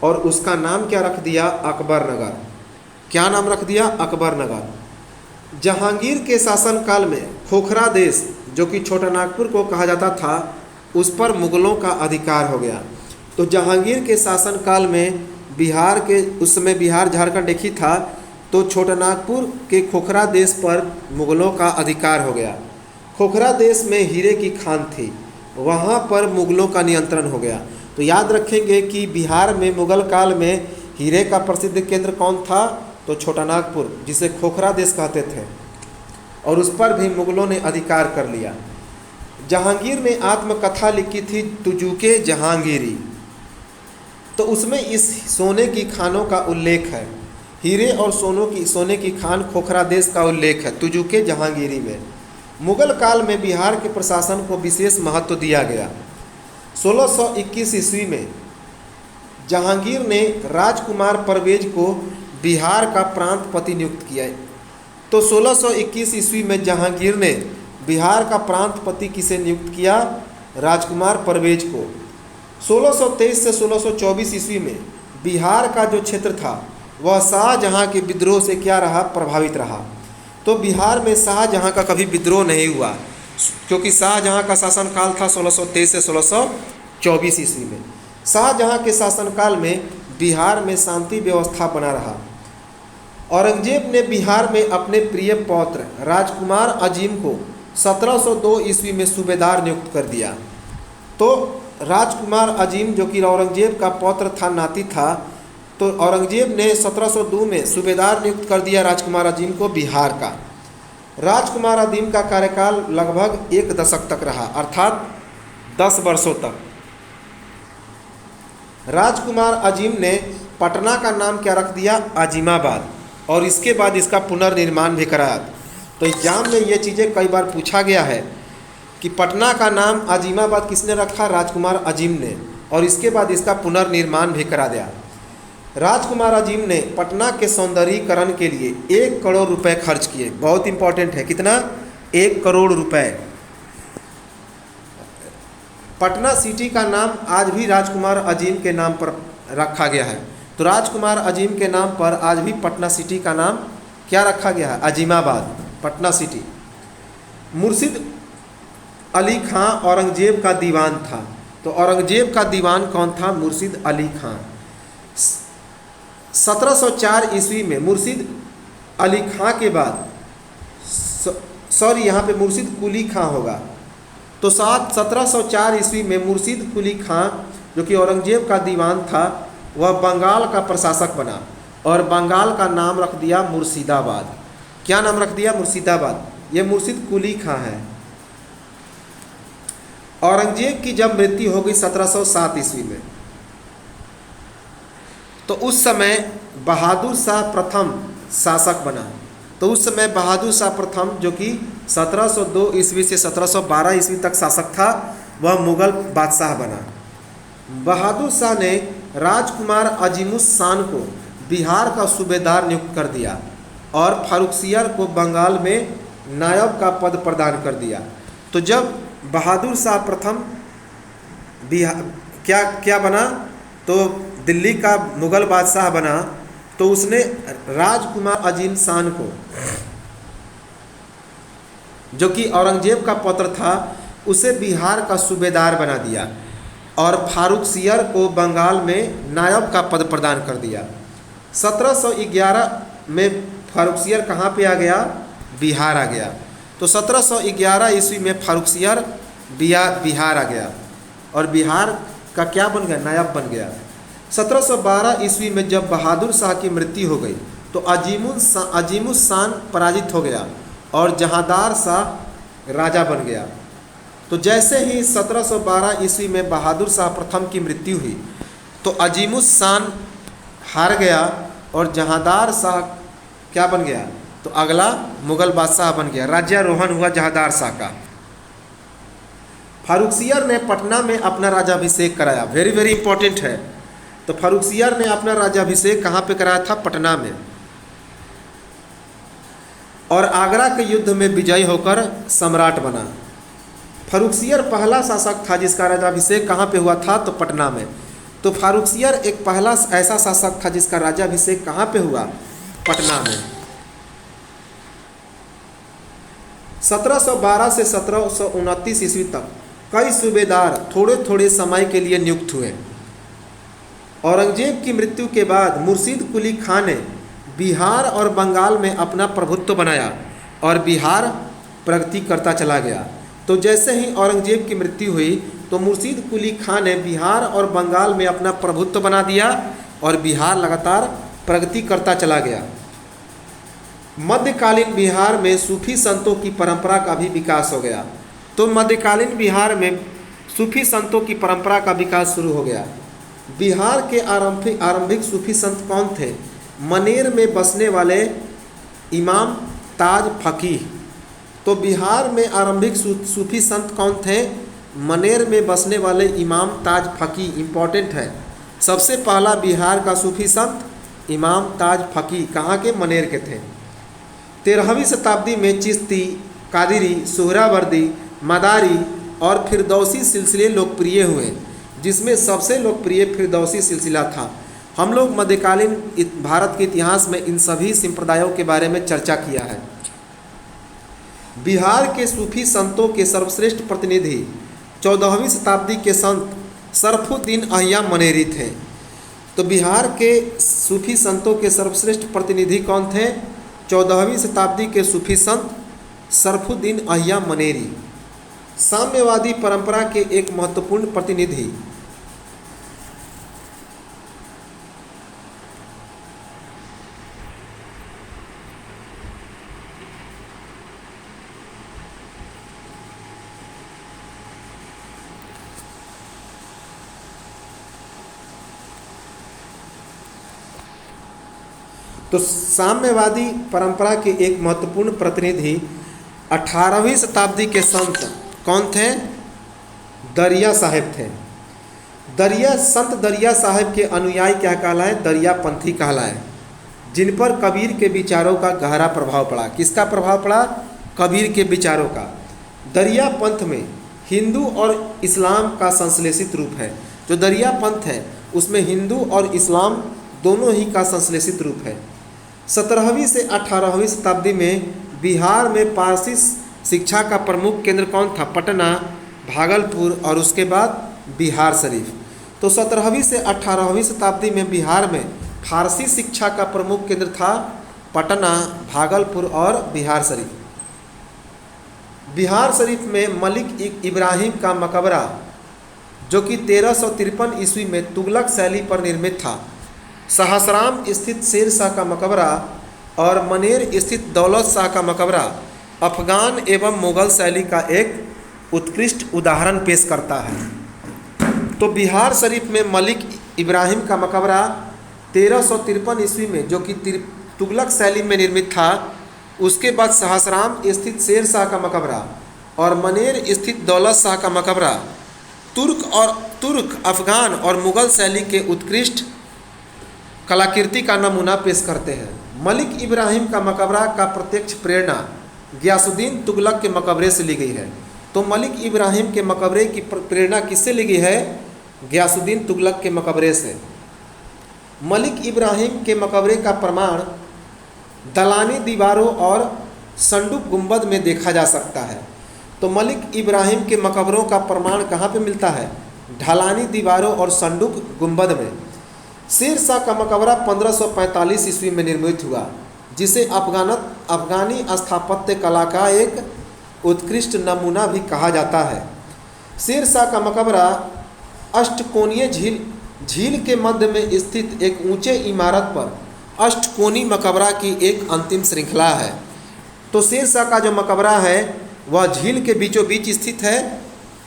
और उसका नाम क्या रख दिया? अकबर नगर। क्या नाम रख दिया? अकबर नगर। जहांगीर के शासनकाल में खोखरा देश, जो कि छोटा नागपुर को कहा जाता था, उस पर मुगलों का अधिकार हो गया। तो जहांगीर के शासनकाल में बिहार के, उस समय बिहार झारखंड एक ही था, तो छोटा नागपुर के खोखरा देश पर मुगलों का अधिकार हो गया। खोखरा देश में हीरे की खान थी, वहाँ पर मुगलों का नियंत्रण हो गया। तो याद रखेंगे कि बिहार में मुगल काल में हीरे का प्रसिद्ध केंद्र कौन था? तो छोटा नागपुर, जिसे खोखरा देश कहते थे, और उस पर भी मुगलों ने अधिकार कर लिया। जहांगीर ने आत्मकथा लिखी थी तुजुके जहांगीरी, तो उसमें इस सोने की खानों का उल्लेख है। हीरे और सोने की खान खोखरा देश का उल्लेख है तुजुके जहांगीरी में। मुगल काल में बिहार के प्रशासन को विशेष महत्व दिया गया। 1621 ईस्वी में जहांगीर ने राजकुमार परवेज को बिहार का प्रांतपति नियुक्त किया। तो 1621 ईस्वी में जहांगीर ने बिहार का प्रांतपति किसे नियुक्त किया? राजकुमार परवेज को। 1623 से 1624 ईस्वी में बिहार का जो क्षेत्र था वह शाहजहाँ के विद्रोह से क्या रहा? प्रभावित रहा। तो बिहार में शाहजहाँ का कभी विद्रोह नहीं हुआ, क्योंकि शाहजहाँ का शासनकाल था 1623 से 1624 ईस्वी में। शाहजहाँ के शासनकाल में बिहार में शांति व्यवस्था बना रहा। औरंगजेब ने बिहार में अपने प्रिय पौत्र राजकुमार अजीम को 1702 ईस्वी में सूबेदार नियुक्त कर दिया। तो राजकुमार अजीम जो कि औरंगजेब का पौत्र था, नाती था, तो औरंगजेब ने 1702 में सूबेदार नियुक्त कर दिया राजकुमार अजीम को बिहार का। राजकुमार अजीम का कार्यकाल लगभग 1 दशक तक रहा, अर्थात 10 वर्षों तक। राजकुमार अजीम ने पटना का नाम क्या रख दिया? अजीमाबाद, और इसके बाद इसका पुनर्निर्माण भी कराया। तो एग्जाम में ये चीज़ें कई बार पूछा गया है कि पटना का नाम अजीमाबाद किसने रखा? राजकुमार अजीम ने, और इसके बाद इसका पुनर्निर्माण भी करा दिया। राजकुमार अजीम ने पटना के सौंदर्यीकरण के लिए 1 करोड़ रुपए खर्च किए। बहुत इंपॉर्टेंट है, कितना? 1 करोड़ रुपए। पटना सिटी का नाम आज भी राजकुमार अजीम के नाम पर रखा गया है। तो राजकुमार अजीम के नाम पर आज भी पटना सिटी का नाम क्या रखा गया है? अजीमाबाद, पटना सिटी। मुर्शिद अली खां औरंगजेब का दीवान था। तो औरंगजेब का दीवान कौन था? मुर्शिद अली खां। 1704 ईस्वी में मुर्शिद अली खां के बाद, सॉरी यहाँ पे मुर्शिद कुली खां होगा। तो 1704 ईस्वी में मुर्शिद कुली खां जो कि औरंगजेब का दीवान था, वह बंगाल का प्रशासक बना और बंगाल का नाम रख दिया मुर्शिदाबाद। क्या नाम रख दिया? मुर्शिदाबाद। ये मुर्शिद कुली खां है। औरंगजेब की जब मृत्यु हो गई 1707 ईस्वी में, तो उस समय बहादुर शाह प्रथम शासक बना। तो उस समय बहादुर शाह प्रथम जो कि 1702 ईस्वी से 1712 ईस्वी तक शासक था, वह मुगल बादशाह बना। बहादुर शाह ने राजकुमार अजीमुस शान को बिहार का सूबेदार नियुक्त कर दिया और फारुखसियर को बंगाल में नायब का पद प्रदान कर दिया। तो जब बहादुर शाह प्रथम बिहार क्या बना, तो दिल्ली का मुगल बादशाह बना, तो उसने राजकुमार अजीम शान को जो कि औरंगजेब का पुत्र था, उसे बिहार का सूबेदार बना दिया और फारुखसियर को बंगाल में नायब का पद प्रदान कर दिया। 1711 में फारुखसियर कहाँ पे आ गया? बिहार आ गया। तो 1711 ईस्वी में फारुखसियर बिहार आ गया और बिहार का क्या बन गया? नायब बन गया। 1712 ईस्वी में जब बहादुर शाह की मृत्यु हो गई तो अजीमुस शान पराजित हो गया और जहांदार शाह राजा बन गया। तो जैसे ही 1712 ईस्वी में बहादुर शाह प्रथम की मृत्यु हुई तो अजीमुस शान हार गया और जहांदार शाह क्या बन गया? तो अगला मुगल बादशाह बन गया। राज्यारोहण हुआ जहांदार शाह का। फारुखसियर ने पटना में अपना राज्याभिषेक कराया। वेरी वेरी इंपॉर्टेंट है। तो फारुखसियर ने अपना राज्याभिषेक कहाँ पे कराया था? पटना में। और आगरा के युद्ध में विजयी होकर सम्राट बना। फारुखसियर पहला शासक था जिसका राज्याभिषेक कहाँ पे हुआ था? तो पटना में। तो फारुखसियर एक पहला ऐसा शासक था जिसका राज्याभिषेक कहाँ पे हुआ? पटना में। 1712 से 1729 ईस्वी तक कई सूबेदार थोड़े थोड़े समय के लिए नियुक्त हुए। औरंगजेब की मृत्यु के बाद मुर्शिद कुली खां ने बिहार और बंगाल में अपना प्रभुत्व बनाया और बिहार प्रगति करता चला गया। तो जैसे ही औरंगजेब की मृत्यु हुई तो मुर्शिद कुली खां ने बिहार और बंगाल में अपना प्रभुत्व बना दिया और बिहार लगातार प्रगति करता चला गया। मध्यकालीन बिहार में सूफी संतों की परंपरा का भी विकास हो गया। तो मध्यकालीन बिहार में सूफी संतों की परंपरा का विकास शुरू हो गया। बिहार के आरंभिक सूफी संत कौन थे? मनेर में बसने वाले इमाम ताज फकीह तो बिहार में आरंभिक सूफी संत कौन थे? मनेर में बसने वाले इमाम ताज फकी इम्पोर्टेंट है। सबसे पहला बिहार का सूफी संत इमाम ताज फकी कहाँ के? मनेर के थे। 13वीं शताब्दी में चिश्ती, कादिरी, सुहरावर्दी, मदारी और फिरदौसी सिलसिले लोकप्रिय हुए, जिसमें सबसे लोकप्रिय फिरदौसी सिलसिला था। हम लोग मध्यकालीन भारत के इतिहास में इन सभी संप्रदायों के बारे में चर्चा किया है। बिहार के सूफी संतों के सर्वश्रेष्ठ प्रतिनिधि 14वीं शताब्दी के संत शरफुद्दीन अहिया मनेरी थे। तो बिहार के सूफी संतों के सर्वश्रेष्ठ प्रतिनिधि कौन थे? 14वीं शताब्दी के सूफी संत शरफुद्दीन अहिया मनेरी। साम्यवादी परंपरा के एक महत्वपूर्ण प्रतिनिधि तो साम्यवादी परंपरा के एक महत्वपूर्ण प्रतिनिधि 18वीं शताब्दी के संत कौन थे? दरिया साहेब थे। संत दरिया साहेब के अनुयायी क्या कहलाए? दरिया पंथी कहलाए, जिन पर कबीर के विचारों का गहरा प्रभाव पड़ा। किसका प्रभाव पड़ा? कबीर के विचारों का। दरिया पंथ में हिंदू और इस्लाम का संश्लेषित रूप है। जो दरिया पंथ है उसमें हिंदू और इस्लाम दोनों ही का संश्लेषित रूप है। 17वीं से 18वीं शताब्दी में बिहार में पारसी शिक्षा का प्रमुख केंद्र कौन था? पटना, भागलपुर और उसके बाद बिहार शरीफ। तो 17वीं से 18वीं शताब्दी में बिहार में फारसी शिक्षा का प्रमुख केंद्र था पटना, भागलपुर और बिहार शरीफ। बिहार शरीफ में मलिक इब्राहिम का मकबरा, जो कि 1353 ईस्वी में तुगलक शैली पर निर्मित था, सहसराम स्थित शेर शाह का मकबरा और मनेर स्थित दौलत शाह का मकबरा अफगान एवं मुगल शैली का एक उत्कृष्ट उदाहरण पेश करता है। तो बिहार शरीफ में मलिक इब्राहिम का मकबरा 1353 ईस्वी में, जो कि तुगलक शैली में निर्मित था, उसके बाद सहसराम स्थित शेर शाह का मकबरा और मनेर स्थित दौलत शाह का मकबरा तुर्क, अफगान और मुगल शैली के उत्कृष्ट कलाकृति का नमूना पेश करते हैं। मलिक इब्राहिम का मकबरा का प्रत्यक्ष प्रेरणा गियासुद्दीन तुगलक के मकबरे से ली गई है। तो मलिक इब्राहिम के मकबरे की प्रेरणा किससे ली गई है? गियासुद्दीन तुगलक के मकबरे से। मलिक इब्राहिम के मकबरे का प्रमाण दलानी दीवारों और संडूक गुंबद में देखा जा सकता है। तो मलिक इब्राहिम के मकबरों का प्रमाण कहाँ पे मिलता है? ढलानी दीवारों और संडूक गुंबद में। शेर शाह का मकबरा 1545 ईस्वी में निर्मित हुआ, जिसे अफगानी स्थापत्य कला का एक उत्कृष्ट नमूना भी कहा जाता है। शेर शाह का मकबरा अष्टकोणीय झील के मध्य में स्थित एक ऊंचे इमारत पर अष्टकोणी मकबरा की एक अंतिम श्रृंखला है। तो शेर शाह का जो मकबरा है वह झील के बीचों बीच स्थित है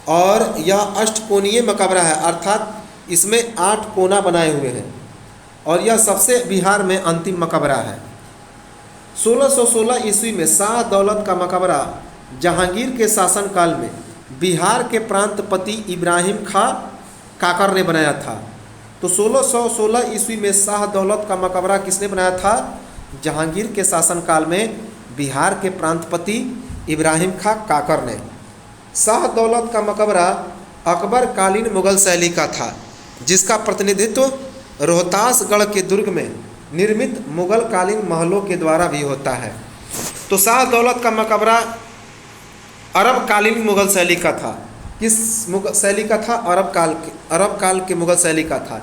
और यह अष्टकोणीय मकबरा है, अर्थात इसमें 8 कोना बनाए हुए हैं और यह सबसे बिहार में अंतिम मकबरा है। 1616 ईस्वी में शाह दौलत का मकबरा जहांगीर के शासनकाल में बिहार के प्रांतपति इब्राहिम खां काकर ने बनाया था। तो 1616 ईस्वी में शाह दौलत का मकबरा किसने बनाया था? जहांगीर के शासनकाल में बिहार के प्रांतपति इब्राहिम खां काकर ने। शाह दौलत का मकबरा अकबर कालीन मुगल शैली का था, जिसका प्रतिनिधित्व रोहतासगढ़ के दुर्ग में निर्मित मुगल कालीन महलों के द्वारा भी होता है। तो शाह दौलत का मकबरा अरब कालीन मुगल शैली का था। किस मुगल शैली का था? अरब काल के मुगल शैली का था,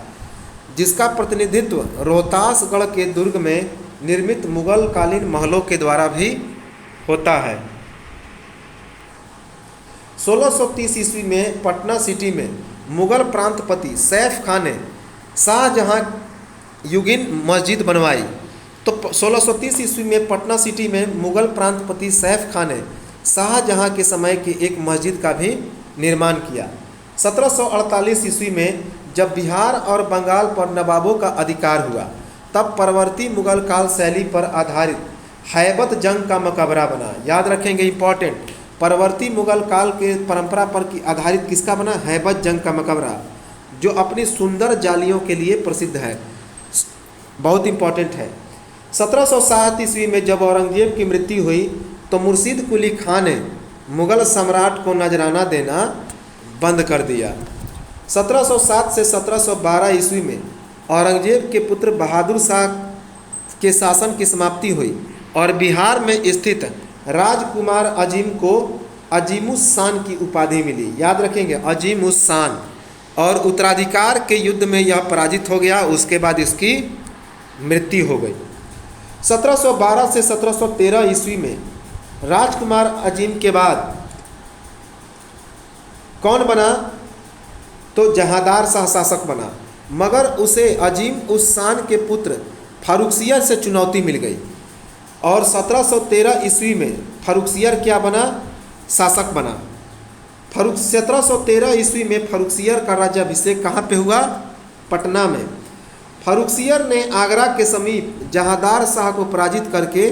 जिसका प्रतिनिधित्व रोहतासगढ़ के दुर्ग में निर्मित मुगल कालीन महलों के द्वारा भी होता है। 1630 ईस्वी में पटना सिटी में मुगल प्रांतपति सैफ खान ने शाहजहां युगीन मस्जिद बनवाई। तो 1630 ईस्वी में पटना सिटी में मुगल प्रांतपति सैफ खान ने शाहजहां के समय की एक मस्जिद का भी निर्माण किया। 1748 ईस्वी में जब बिहार और बंगाल पर नवाबों का अधिकार हुआ, तब परवर्ती मुगल काल शैली पर आधारित हैबत जंग का मकबरा बना। याद रखेंगे, इंपॉर्टेंट। परवर्ती मुगल काल के परंपरा पर आधारित किसका बना? हैबत जंग का मकबरा, जो अपनी सुंदर जालियों के लिए प्रसिद्ध है। बहुत इंपॉर्टेंट है। 1707 ईस्वी में जब औरंगजेब की मृत्यु हुई तो मुर्शीद कुली खान ने मुगल सम्राट को नजराना देना बंद कर दिया। 1707 से 1712 ईस्वी में औरंगजेब के पुत्र बहादुर शाह के शासन की समाप्ति हुई और बिहार में स्थित राजकुमार अजीम को अजीमुस्सान की उपाधि मिली। याद रखेंगे, अजीमुस्सान। और उत्तराधिकार के युद्ध में यह पराजित हो गया। उसके बाद इसकी मृत्यु हो गई। 1712 से 1713 ईस्वी में राजकुमार अजीम के बाद कौन बना? तो जहांदार शाह शासक बना, मगर उसे अजीम उस शान के पुत्र फारुखसियर से चुनौती मिल गई और 1713 ईस्वी में फारुखसियर क्या बना? शासक बना। 1713 ईस्वी में फारुखसियर का राज्याभिषेक कहाँ पे हुआ? पटना में। फारुखसियर ने आगरा के समीप जहांदार शाह को पराजित करके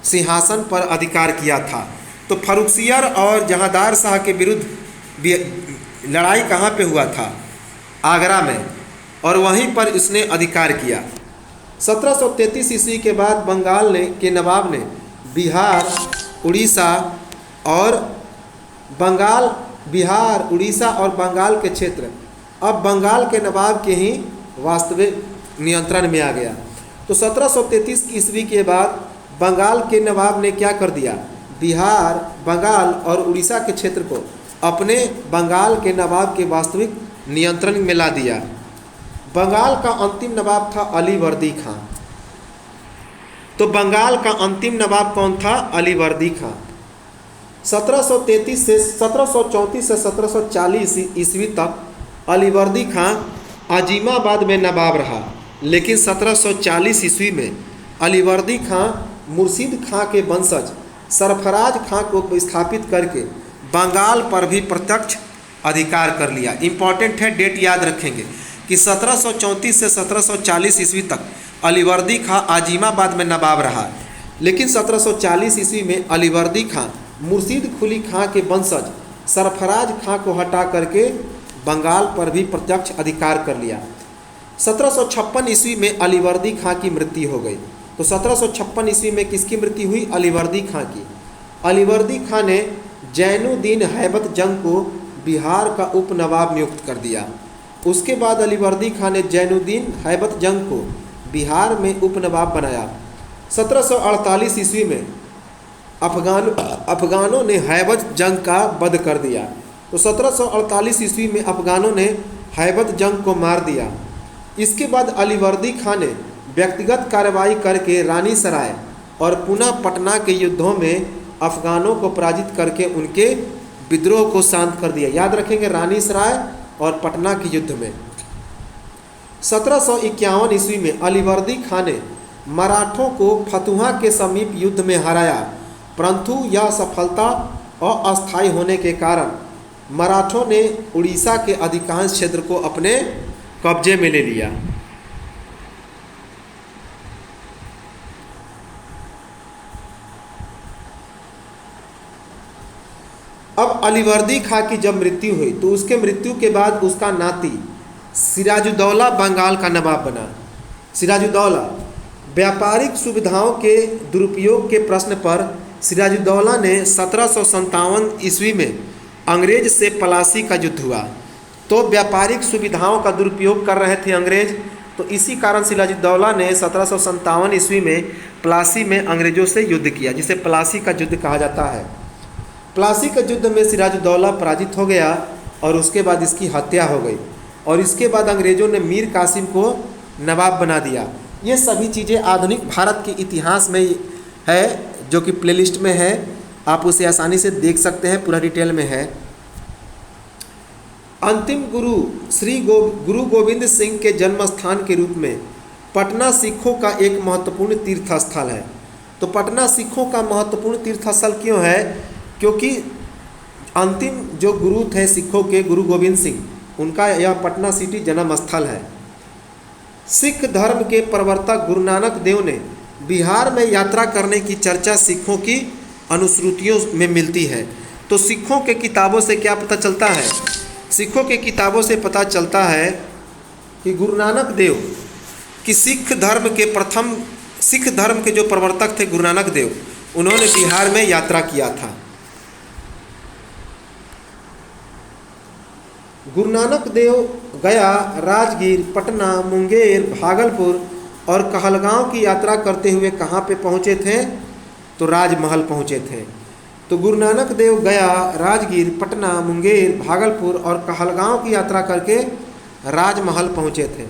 सिंहासन पर अधिकार किया था। तो फारुखसियर और जहांदार शाह के विरुद्ध लड़ाई कहाँ पे हुआ था? आगरा में, और वहीं पर इसने अधिकार किया। 1733 ईस्वी के बाद बंगाल के नवाब ने बिहार, उड़ीसा और बंगाल के क्षेत्र अब बंगाल के नवाब के ही वास्तविक नियंत्रण में आ गया। तो 1733 ईस्वी के बाद बंगाल के नवाब ने क्या कर दिया? बिहार, बंगाल और उड़ीसा के क्षेत्र को अपने बंगाल के नवाब के वास्तविक नियंत्रण में ला दिया। बंगाल का अंतिम नवाब था अलीवर्दी खां। तो बंगाल का अंतिम नवाब कौन था? अलीवर्दी खां। 1734 से 1740 ईस्वी तक अलीवर्दी खां अजीमाबाद में नवाब रहा, लेकिन 1740 ईस्वी में अलीवर्दी खां मुर्शीद खां के वंशज सरफराज खां को स्थापित करके बंगाल पर भी प्रत्यक्ष अधिकार कर लिया। इंपॉर्टेंट है, डेट याद रखेंगे कि 1734 से 1740 ईस्वी तक अलीवर्दी खां अजीमाबाद में नवाब रहा, लेकिन 1740 ईस्वी में अलीवर्दी खां मुर्शीद कुली खां के वंशज सरफराज खां को हटा करके बंगाल पर भी प्रत्यक्ष अधिकार कर लिया। 1756 ईस्वी में अलीवर्दी खां की मृत्यु हो गई। तो 1756 ईस्वी में किसकी मृत्यु हुई? अलीवर्दी खां की। अलीवर्दी खां ने जैनुद्दीन हैबत जंग को बिहार का उप नवाब नियुक्त कर दिया। उसके बाद अलीवर्दी खां ने जैनुद्दीन हैबत जंग को बिहार में उप नवाब बनाया। 1748 ईस्वी में अफगानों ने हैबत जंग का वध कर दिया। तो 1748 ईस्वी में अफगानों ने हैबत जंग को मार दिया। इसके बाद अलीवर्दी खां ने व्यक्तिगत कार्रवाई करके रानी सराय और पुनः पटना के युद्धों में अफगानों को पराजित करके उनके विद्रोह को शांत कर दिया। याद रखेंगे, रानी सराय और पटना के युद्ध में। 1751 ईस्वी में अलीवर्दी खां ने मराठों को फतुहा के समीप युद्ध में हराया, परंतु यह सफलता अस्थायी होने के कारण मराठों ने उड़ीसा के अधिकांश क्षेत्र को अपने कब्जे में ले लिया। अब अलीवर्दी खां की जब मृत्यु हुई तो उसके मृत्यु के बाद उसका नाती सिराजुद्दौला बंगाल का नवाब बना। सिराजुद्दौला व्यापारिक सुविधाओं के दुरुपयोग के प्रश्न पर सिराजुद्दौला ने 1757 ईस्वी में अंग्रेज से प्लासी का युद्ध हुआ। तो व्यापारिक सुविधाओं का दुरुपयोग कर रहे थे अंग्रेज, तो इसी कारण सिराजुद्दौला ने 1757 ईस्वी में प्लासी में अंग्रेजों से युद्ध किया, जिसे प्लासी का युद्ध कहा जाता है। प्लासी के युद्ध में सिराजुद्दौला पराजित हो गया और उसके बाद इसकी हत्या हो गई, और इसके बाद अंग्रेज़ों ने मीर कासिम को नवाब बना दिया। ये सभी चीज़ें आधुनिक भारत के इतिहास में है, जो कि प्लेलिस्ट में है, आप उसे आसानी से देख सकते हैं, पूरा डिटेल में है। अंतिम गुरु गुरु गोविंद सिंह के जन्म स्थान के रूप में पटना सिखों का एक महत्वपूर्ण तीर्थ स्थल है। तो पटना सिखों का महत्वपूर्ण तीर्थ स्थल क्यों है? क्योंकि अंतिम जो गुरु थे सिखों के, गुरु गोविंद सिंह, उनका यह पटना सिटी जन्म स्थल है। सिख धर्म के प्रवर्तक गुरु नानक देव ने बिहार में यात्रा करने की चर्चा सिखों की अनुश्रुतियों में मिलती है। तो सिखों के किताबों से क्या पता चलता है? सिखों के किताबों से पता चलता है कि गुरु नानक देव कि सिख धर्म के जो प्रवर्तक थे गुरु नानक देव, उन्होंने बिहार में यात्रा किया था। गुरु नानक देव गया, राजगीर, पटना, मुंगेर, भागलपुर और कहलगांव की यात्रा करते हुए कहाँ पे पहुँचे थे? तो राजमहल पहुँचे थे। तो गुरु नानक देव गया, राजगीर, पटना, मुंगेर, भागलपुर और कहलगांव की यात्रा करके राजमहल पहुँचे थे।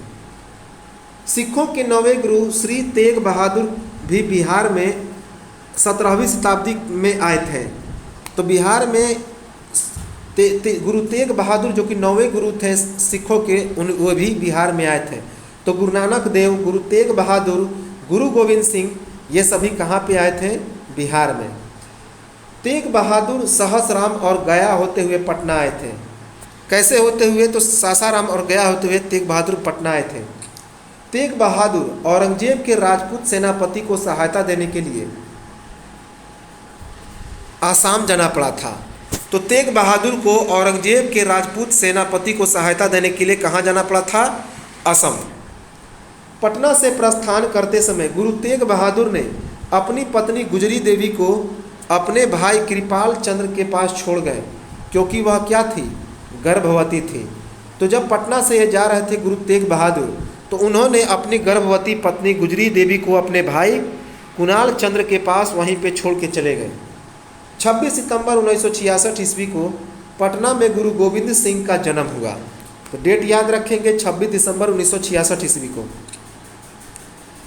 सिखों के 9वें गुरु श्री तेग बहादुर भी बिहार में 17वीं शताब्दी में आए थे। तो बिहार में गुरु तेग बहादुर जो कि 9वें गुरु थे सिखों के, वो भी बिहार में आए थे। तो गुरु नानक देव, गुरु तेग बहादुर, गुरु गोविंद सिंह, ये सभी कहाँ पे आए थे? बिहार में। तेग बहादुर सहसराम और गया होते हुए पटना आए थे। कैसे होते हुए? तो सासाराम और गया होते हुए तेग बहादुर पटना आए थे। तेग बहादुर औरंगजेब के राजपूत सेनापति को सहायता देने के लिए आसाम जाना पड़ा था। तो तेग बहादुर को औरंगजेब के राजपूत सेनापति को सहायता देने के लिए कहाँ जाना पड़ा था? असम। पटना से प्रस्थान करते समय गुरु तेग बहादुर ने अपनी पत्नी गुजरी देवी को अपने भाई कृपाल चंद्र के पास छोड़ गए, क्योंकि वह क्या थी? गर्भवती थी। तो जब पटना से ये जा रहे थे गुरु तेग बहादुर, तो उन्होंने अपनी गर्भवती पत्नी गुजरी देवी को अपने भाई कुणाल चंद्र के पास वहीं पे छोड़ के चले गए। 26 सितंबर 1966 ईस्वी को पटना में गुरु गोविंद सिंह का जन्म हुआ। तो डेट याद रखेंगे, 26 दिसंबर 1966 ईस्वी को।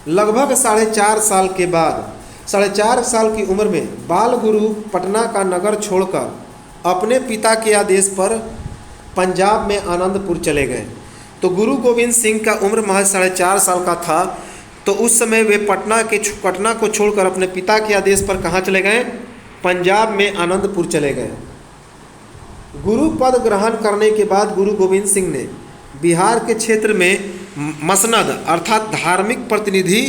लगभग 4.5 साल के बाद 4.5 साल की उम्र में बाल गुरु पटना का नगर छोड़कर अपने पिता के आदेश पर पंजाब में आनंदपुर चले गए। तो गुरु गोविंद सिंह का उम्र महज 4.5 साल का था। तो उस समय वे पटना को छोड़कर अपने पिता के आदेश पर कहाँ चले गए? पंजाब में आनंदपुर चले गए। गुरु पद ग्रहण करने के बाद गुरु गोविंद सिंह ने बिहार के क्षेत्र में मसनद अर्थात धार्मिक प्रतिनिधि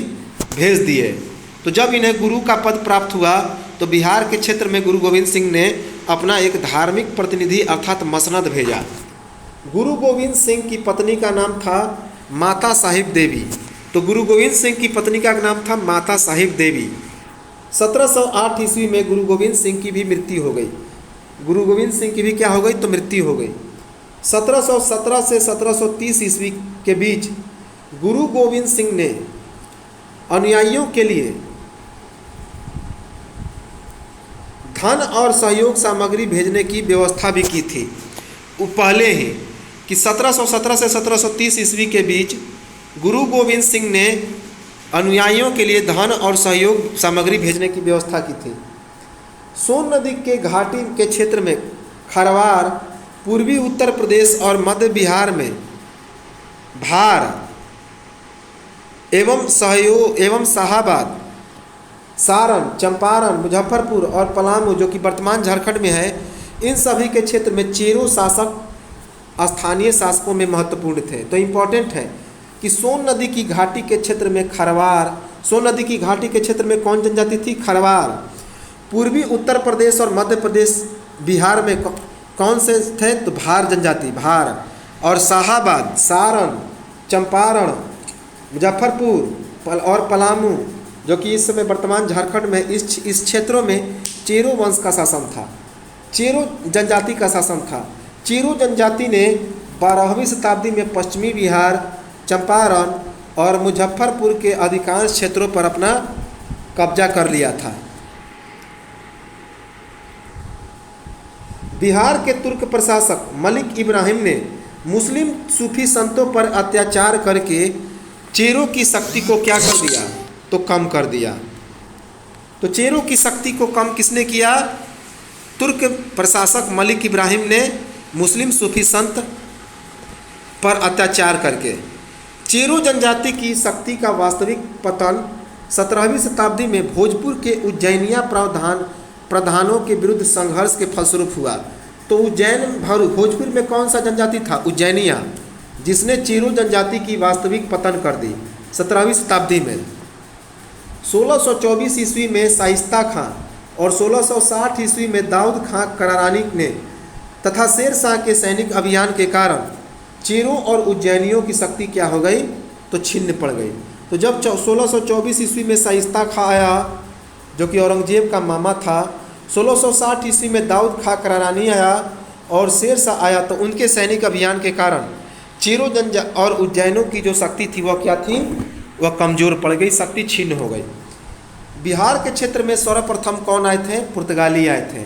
भेज दिए। तो जब इन्हें गुरु का पद प्राप्त हुआ तो बिहार के क्षेत्र में गुरु गोविंद सिंह ने अपना एक धार्मिक प्रतिनिधि अर्थात मसनद भेजा। गुरु गोविंद सिंह की पत्नी का नाम था माता साहिब देवी। तो गुरु गोविंद सिंह की पत्नी का नाम था माता साहिब देवी। 1708 ईस्वी में गुरु गोविंद सिंह की भी मृत्यु हो गई। गुरु गोविंद सिंह की भी क्या हो गई? तो मृत्यु हो गई। 1717 से 1730 ईस्वी के बीच गुरु गोविंद सिंह ने अनुयायियों के लिए धन और सहयोग सामग्री भेजने की व्यवस्था भी की थी। पहले ही कि 1717 से 1730 ईस्वी के बीच गुरु गोविंद सिंह ने अनुयायियों के लिए धन और सहयोग सामग्री भेजने की व्यवस्था की थी। सोन नदी के घाटी के क्षेत्र में खरवार, पूर्वी उत्तर प्रदेश और मध्य बिहार में भार एवं शाहाबाद, सारण, चंपारण, मुजफ्फरपुर और पलामू जो कि वर्तमान झारखंड में है, इन सभी के क्षेत्र में चेरो शासक स्थानीय शासकों में महत्वपूर्ण थे। तो इम्पॉर्टेंट है कि सोन नदी की घाटी के क्षेत्र में खरवार, सोन नदी की घाटी के क्षेत्र में कौन जनजाति थी? खरवार। पूर्वी उत्तर प्रदेश और मध्य प्रदेश बिहार में कौन से थे? तो भार जनजाति, भार। और शाहाबाद, सारण, चंपारण, मुजफ्फरपुर और पलामू जो कि इस समय वर्तमान झारखंड में इस क्षेत्रों में चेरो वंश का शासन था, चेरो जनजाति का शासन था। चेरो जनजाति ने 12वीं शताब्दी में पश्चिमी बिहार, चंपारण और मुजफ्फरपुर के अधिकांश क्षेत्रों पर अपना कब्जा कर लिया था। बिहार के तुर्क प्रशासक मलिक इब्राहिम ने मुस्लिम सूफी संतों पर अत्याचार करके चेरो की शक्ति को क्या कर दिया? तो कम कर दिया। तो चेरो की शक्ति को कम किसने किया? तुर्क प्रशासक मलिक इब्राहिम ने मुस्लिम सूफी संत पर अत्याचार करके। चेरो जनजाति की शक्ति का वास्तविक पतन 17वीं शताब्दी में भोजपुर के उज्जैनिया प्रधानों के विरुद्ध संघर्ष के फलस्वरूप हुआ। तो भोजपुर में कौन सा जनजाति था? उज्जैनिया, जिसने चेरो जनजाति की वास्तविक पतन कर दी 17वीं शताब्दी में। 1624 ईस्वी में शाइस्ता खां और 1660 ईस्वी में दाऊद खां करारानी ने तथा शेर शाह के सैनिक अभियान के कारण चेरों और उज्जैनियों की शक्ति क्या हो गई, तो छिन्न पड़ गई। तो जब 1624 ईस्वी में शाइस्ता खां आया जो कि औरंगजेब का मामा था, 1660 ईस्वी में दाऊद खां करारानी आया और शेर शाह आया, तो उनके सैनिक अभियान के कारण चेरों और उज्जैनों की जो शक्ति थी वह क्या थी, वह कमज़ोर पड़ गई, शक्ति छिन्न हो गई। बिहार के क्षेत्र में सर्वप्रथम कौन आए थे, पुर्तगाली आए थे।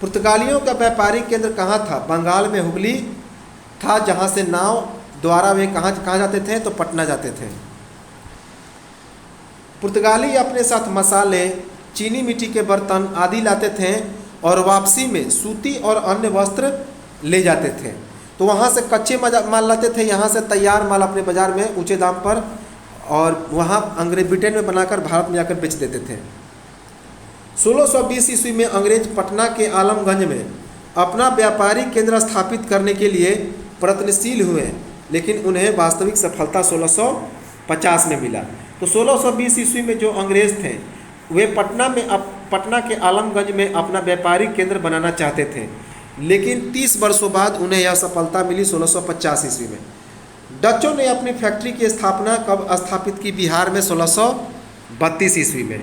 पुर्तगालियों का व्यापारिक केंद्र कहाँ था, बंगाल में हुगली था, जहाँ से नाव द्वारा वे कहाँ जाते थे, तो पटना जाते थे। पुर्तगाली अपने साथ मसाले, चीनी मिट्टी के बर्तन आदि लाते थे और वापसी में सूती और अन्य वस्त्र ले जाते थे। तो वहाँ से कच्चे माल लाते थे, यहाँ से तैयार माल अपने बाज़ार में ऊंचे दाम पर, और वहाँ अंग्रेज ब्रिटेन में बनाकर भारत में जाकर बेच देते थे। 1620 ईस्वी में अंग्रेज पटना के आलमगंज में अपना व्यापारिक केंद्र स्थापित करने के लिए प्रयत्नशील हुए, लेकिन उन्हें वास्तविक सफलता 1650 में मिला। तो 1620 ईस्वी में जो अंग्रेज थे वे पटना के आलमगंज में अपना व्यापारिक केंद्र बनाना चाहते थे, लेकिन 30 वर्षों बाद उन्हें यह सफलता मिली 1650 ईस्वी में। डचों ने अपनी फैक्ट्री की स्थापना कब स्थापित की, बिहार में 1632 ईस्वी में।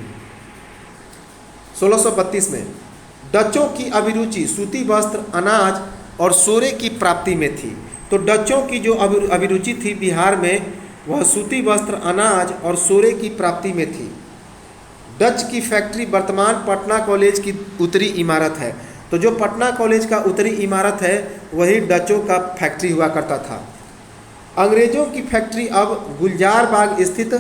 1632 में डचों की अभिरुचि सूती वस्त्र, अनाज और सोरे की प्राप्ति में थी। तो डचों की जो अभिरुचि थी बिहार में, वह सूती वस्त्र, अनाज और सोरे की प्राप्ति में थी। डच की फैक्ट्री वर्तमान पटना कॉलेज की उत्तरी इमारत है। तो जो पटना कॉलेज का उत्तरी इमारत है वही डचों का फैक्ट्री हुआ करता था। अंग्रेजों की फैक्ट्री अब गुलजार बाग स्थित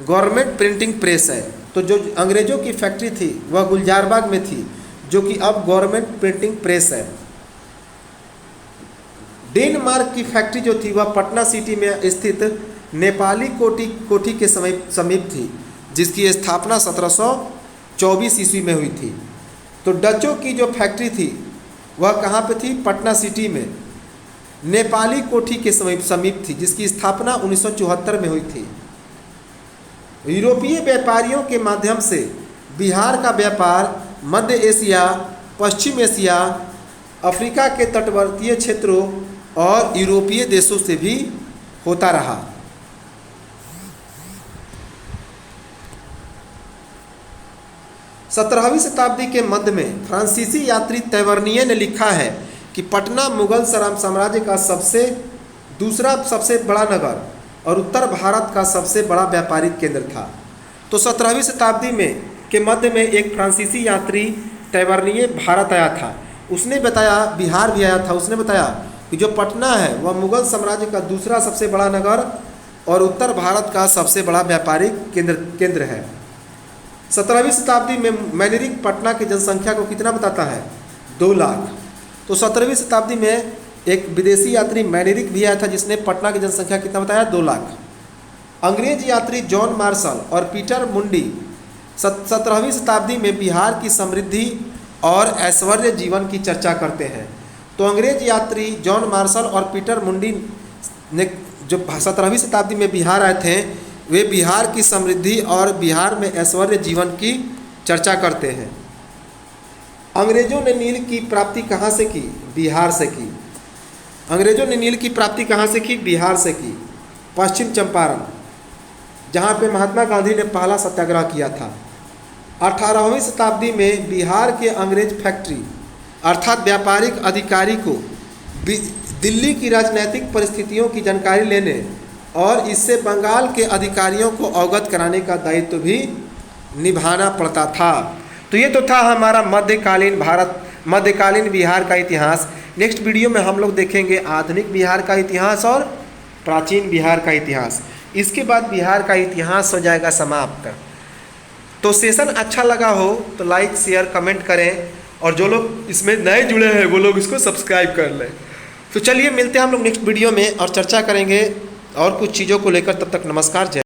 गवर्नमेंट प्रिंटिंग प्रेस है। तो जो अंग्रेजों की फैक्ट्री थी वह गुलजार बाग में थी, जो कि अब गवर्नमेंट प्रिंटिंग प्रेस है। डेनमार्क की फैक्ट्री जो थी वह पटना सिटी में स्थित नेपाली कोठी के समीप थी, जिसकी स्थापना 1724 ईस्वी में हुई थी। तो डचों की जो फैक्ट्री थी वह कहाँ पे थी, पटना सिटी में नेपाली कोठी के समीप थी, जिसकी स्थापना 1974 में हुई थी। यूरोपीय व्यापारियों के माध्यम से बिहार का व्यापार मध्य एशिया, पश्चिम एशिया, अफ्रीका के तटवर्तीय क्षेत्रों और यूरोपीय देशों से भी होता रहा। सत्रहवीं शताब्दी के मध्य में फ्रांसीसी यात्री तैवर्निये ने लिखा है कि पटना मुगल साम्राज्य का दूसरा सबसे बड़ा नगर और उत्तर भारत का सबसे बड़ा व्यापारिक केंद्र था। तो 17वीं शताब्दी में के मध्य में एक फ्रांसीसी यात्री तैवर्निये भारत आया था। उसने बताया, बिहार भी आया था, उसने बताया कि जो पटना है वह मुगल साम्राज्य का दूसरा सबसे बड़ा नगर और उत्तर भारत का सबसे बड़ा व्यापारिक केंद्र है। 17वीं शताब्दी में मैनरिक पटना की जनसंख्या को कितना बताता है, 2 लाख। तो 17वीं शताब्दी में एक विदेशी यात्री मैनरिक भी आया था, जिसने पटना की जनसंख्या कितना बताया, 2 लाख। अंग्रेज यात्री जॉन मार्शल और पीटर मुंडी 17वीं शताब्दी में बिहार की समृद्धि और ऐश्वर्य जीवन की चर्चा करते हैं। तो अंग्रेज यात्री जॉन मार्शल और पीटर मुंडी ने जो 17वीं शताब्दी में बिहार आए थे, वे बिहार की समृद्धि और बिहार में ऐश्वर्य जीवन की चर्चा करते हैं। अंग्रेजों ने नील की प्राप्ति कहाँ से की, बिहार से की। अंग्रेजों ने नील की प्राप्ति कहाँ से की, बिहार से की। पश्चिम चंपारण, जहाँ पे महात्मा गांधी ने पहला सत्याग्रह किया था। 18वीं शताब्दी में बिहार के अंग्रेज फैक्ट्री अर्थात व्यापारिक अधिकारी को दिल्ली की राजनीतिक परिस्थितियों की जानकारी लेने और इससे बंगाल के अधिकारियों को अवगत कराने का दायित्व भी निभाना पड़ता था। तो ये तो था हमारा मध्यकालीन बिहार का इतिहास। नेक्स्ट वीडियो में हम लोग देखेंगे आधुनिक बिहार का इतिहास और प्राचीन बिहार का इतिहास। इसके बाद बिहार का इतिहास हो जाएगा समाप्त। तो सेशन अच्छा लगा हो तो लाइक, शेयर, कमेंट करें, और जो लोग इसमें नए जुड़े हैं वो लोग इसको सब्सक्राइब कर लें। तो चलिए मिलते हैं हम लोग नेक्स्ट वीडियो में और चर्चा करेंगे और कुछ चीज़ों को लेकर। तब तक नमस्कार, जय।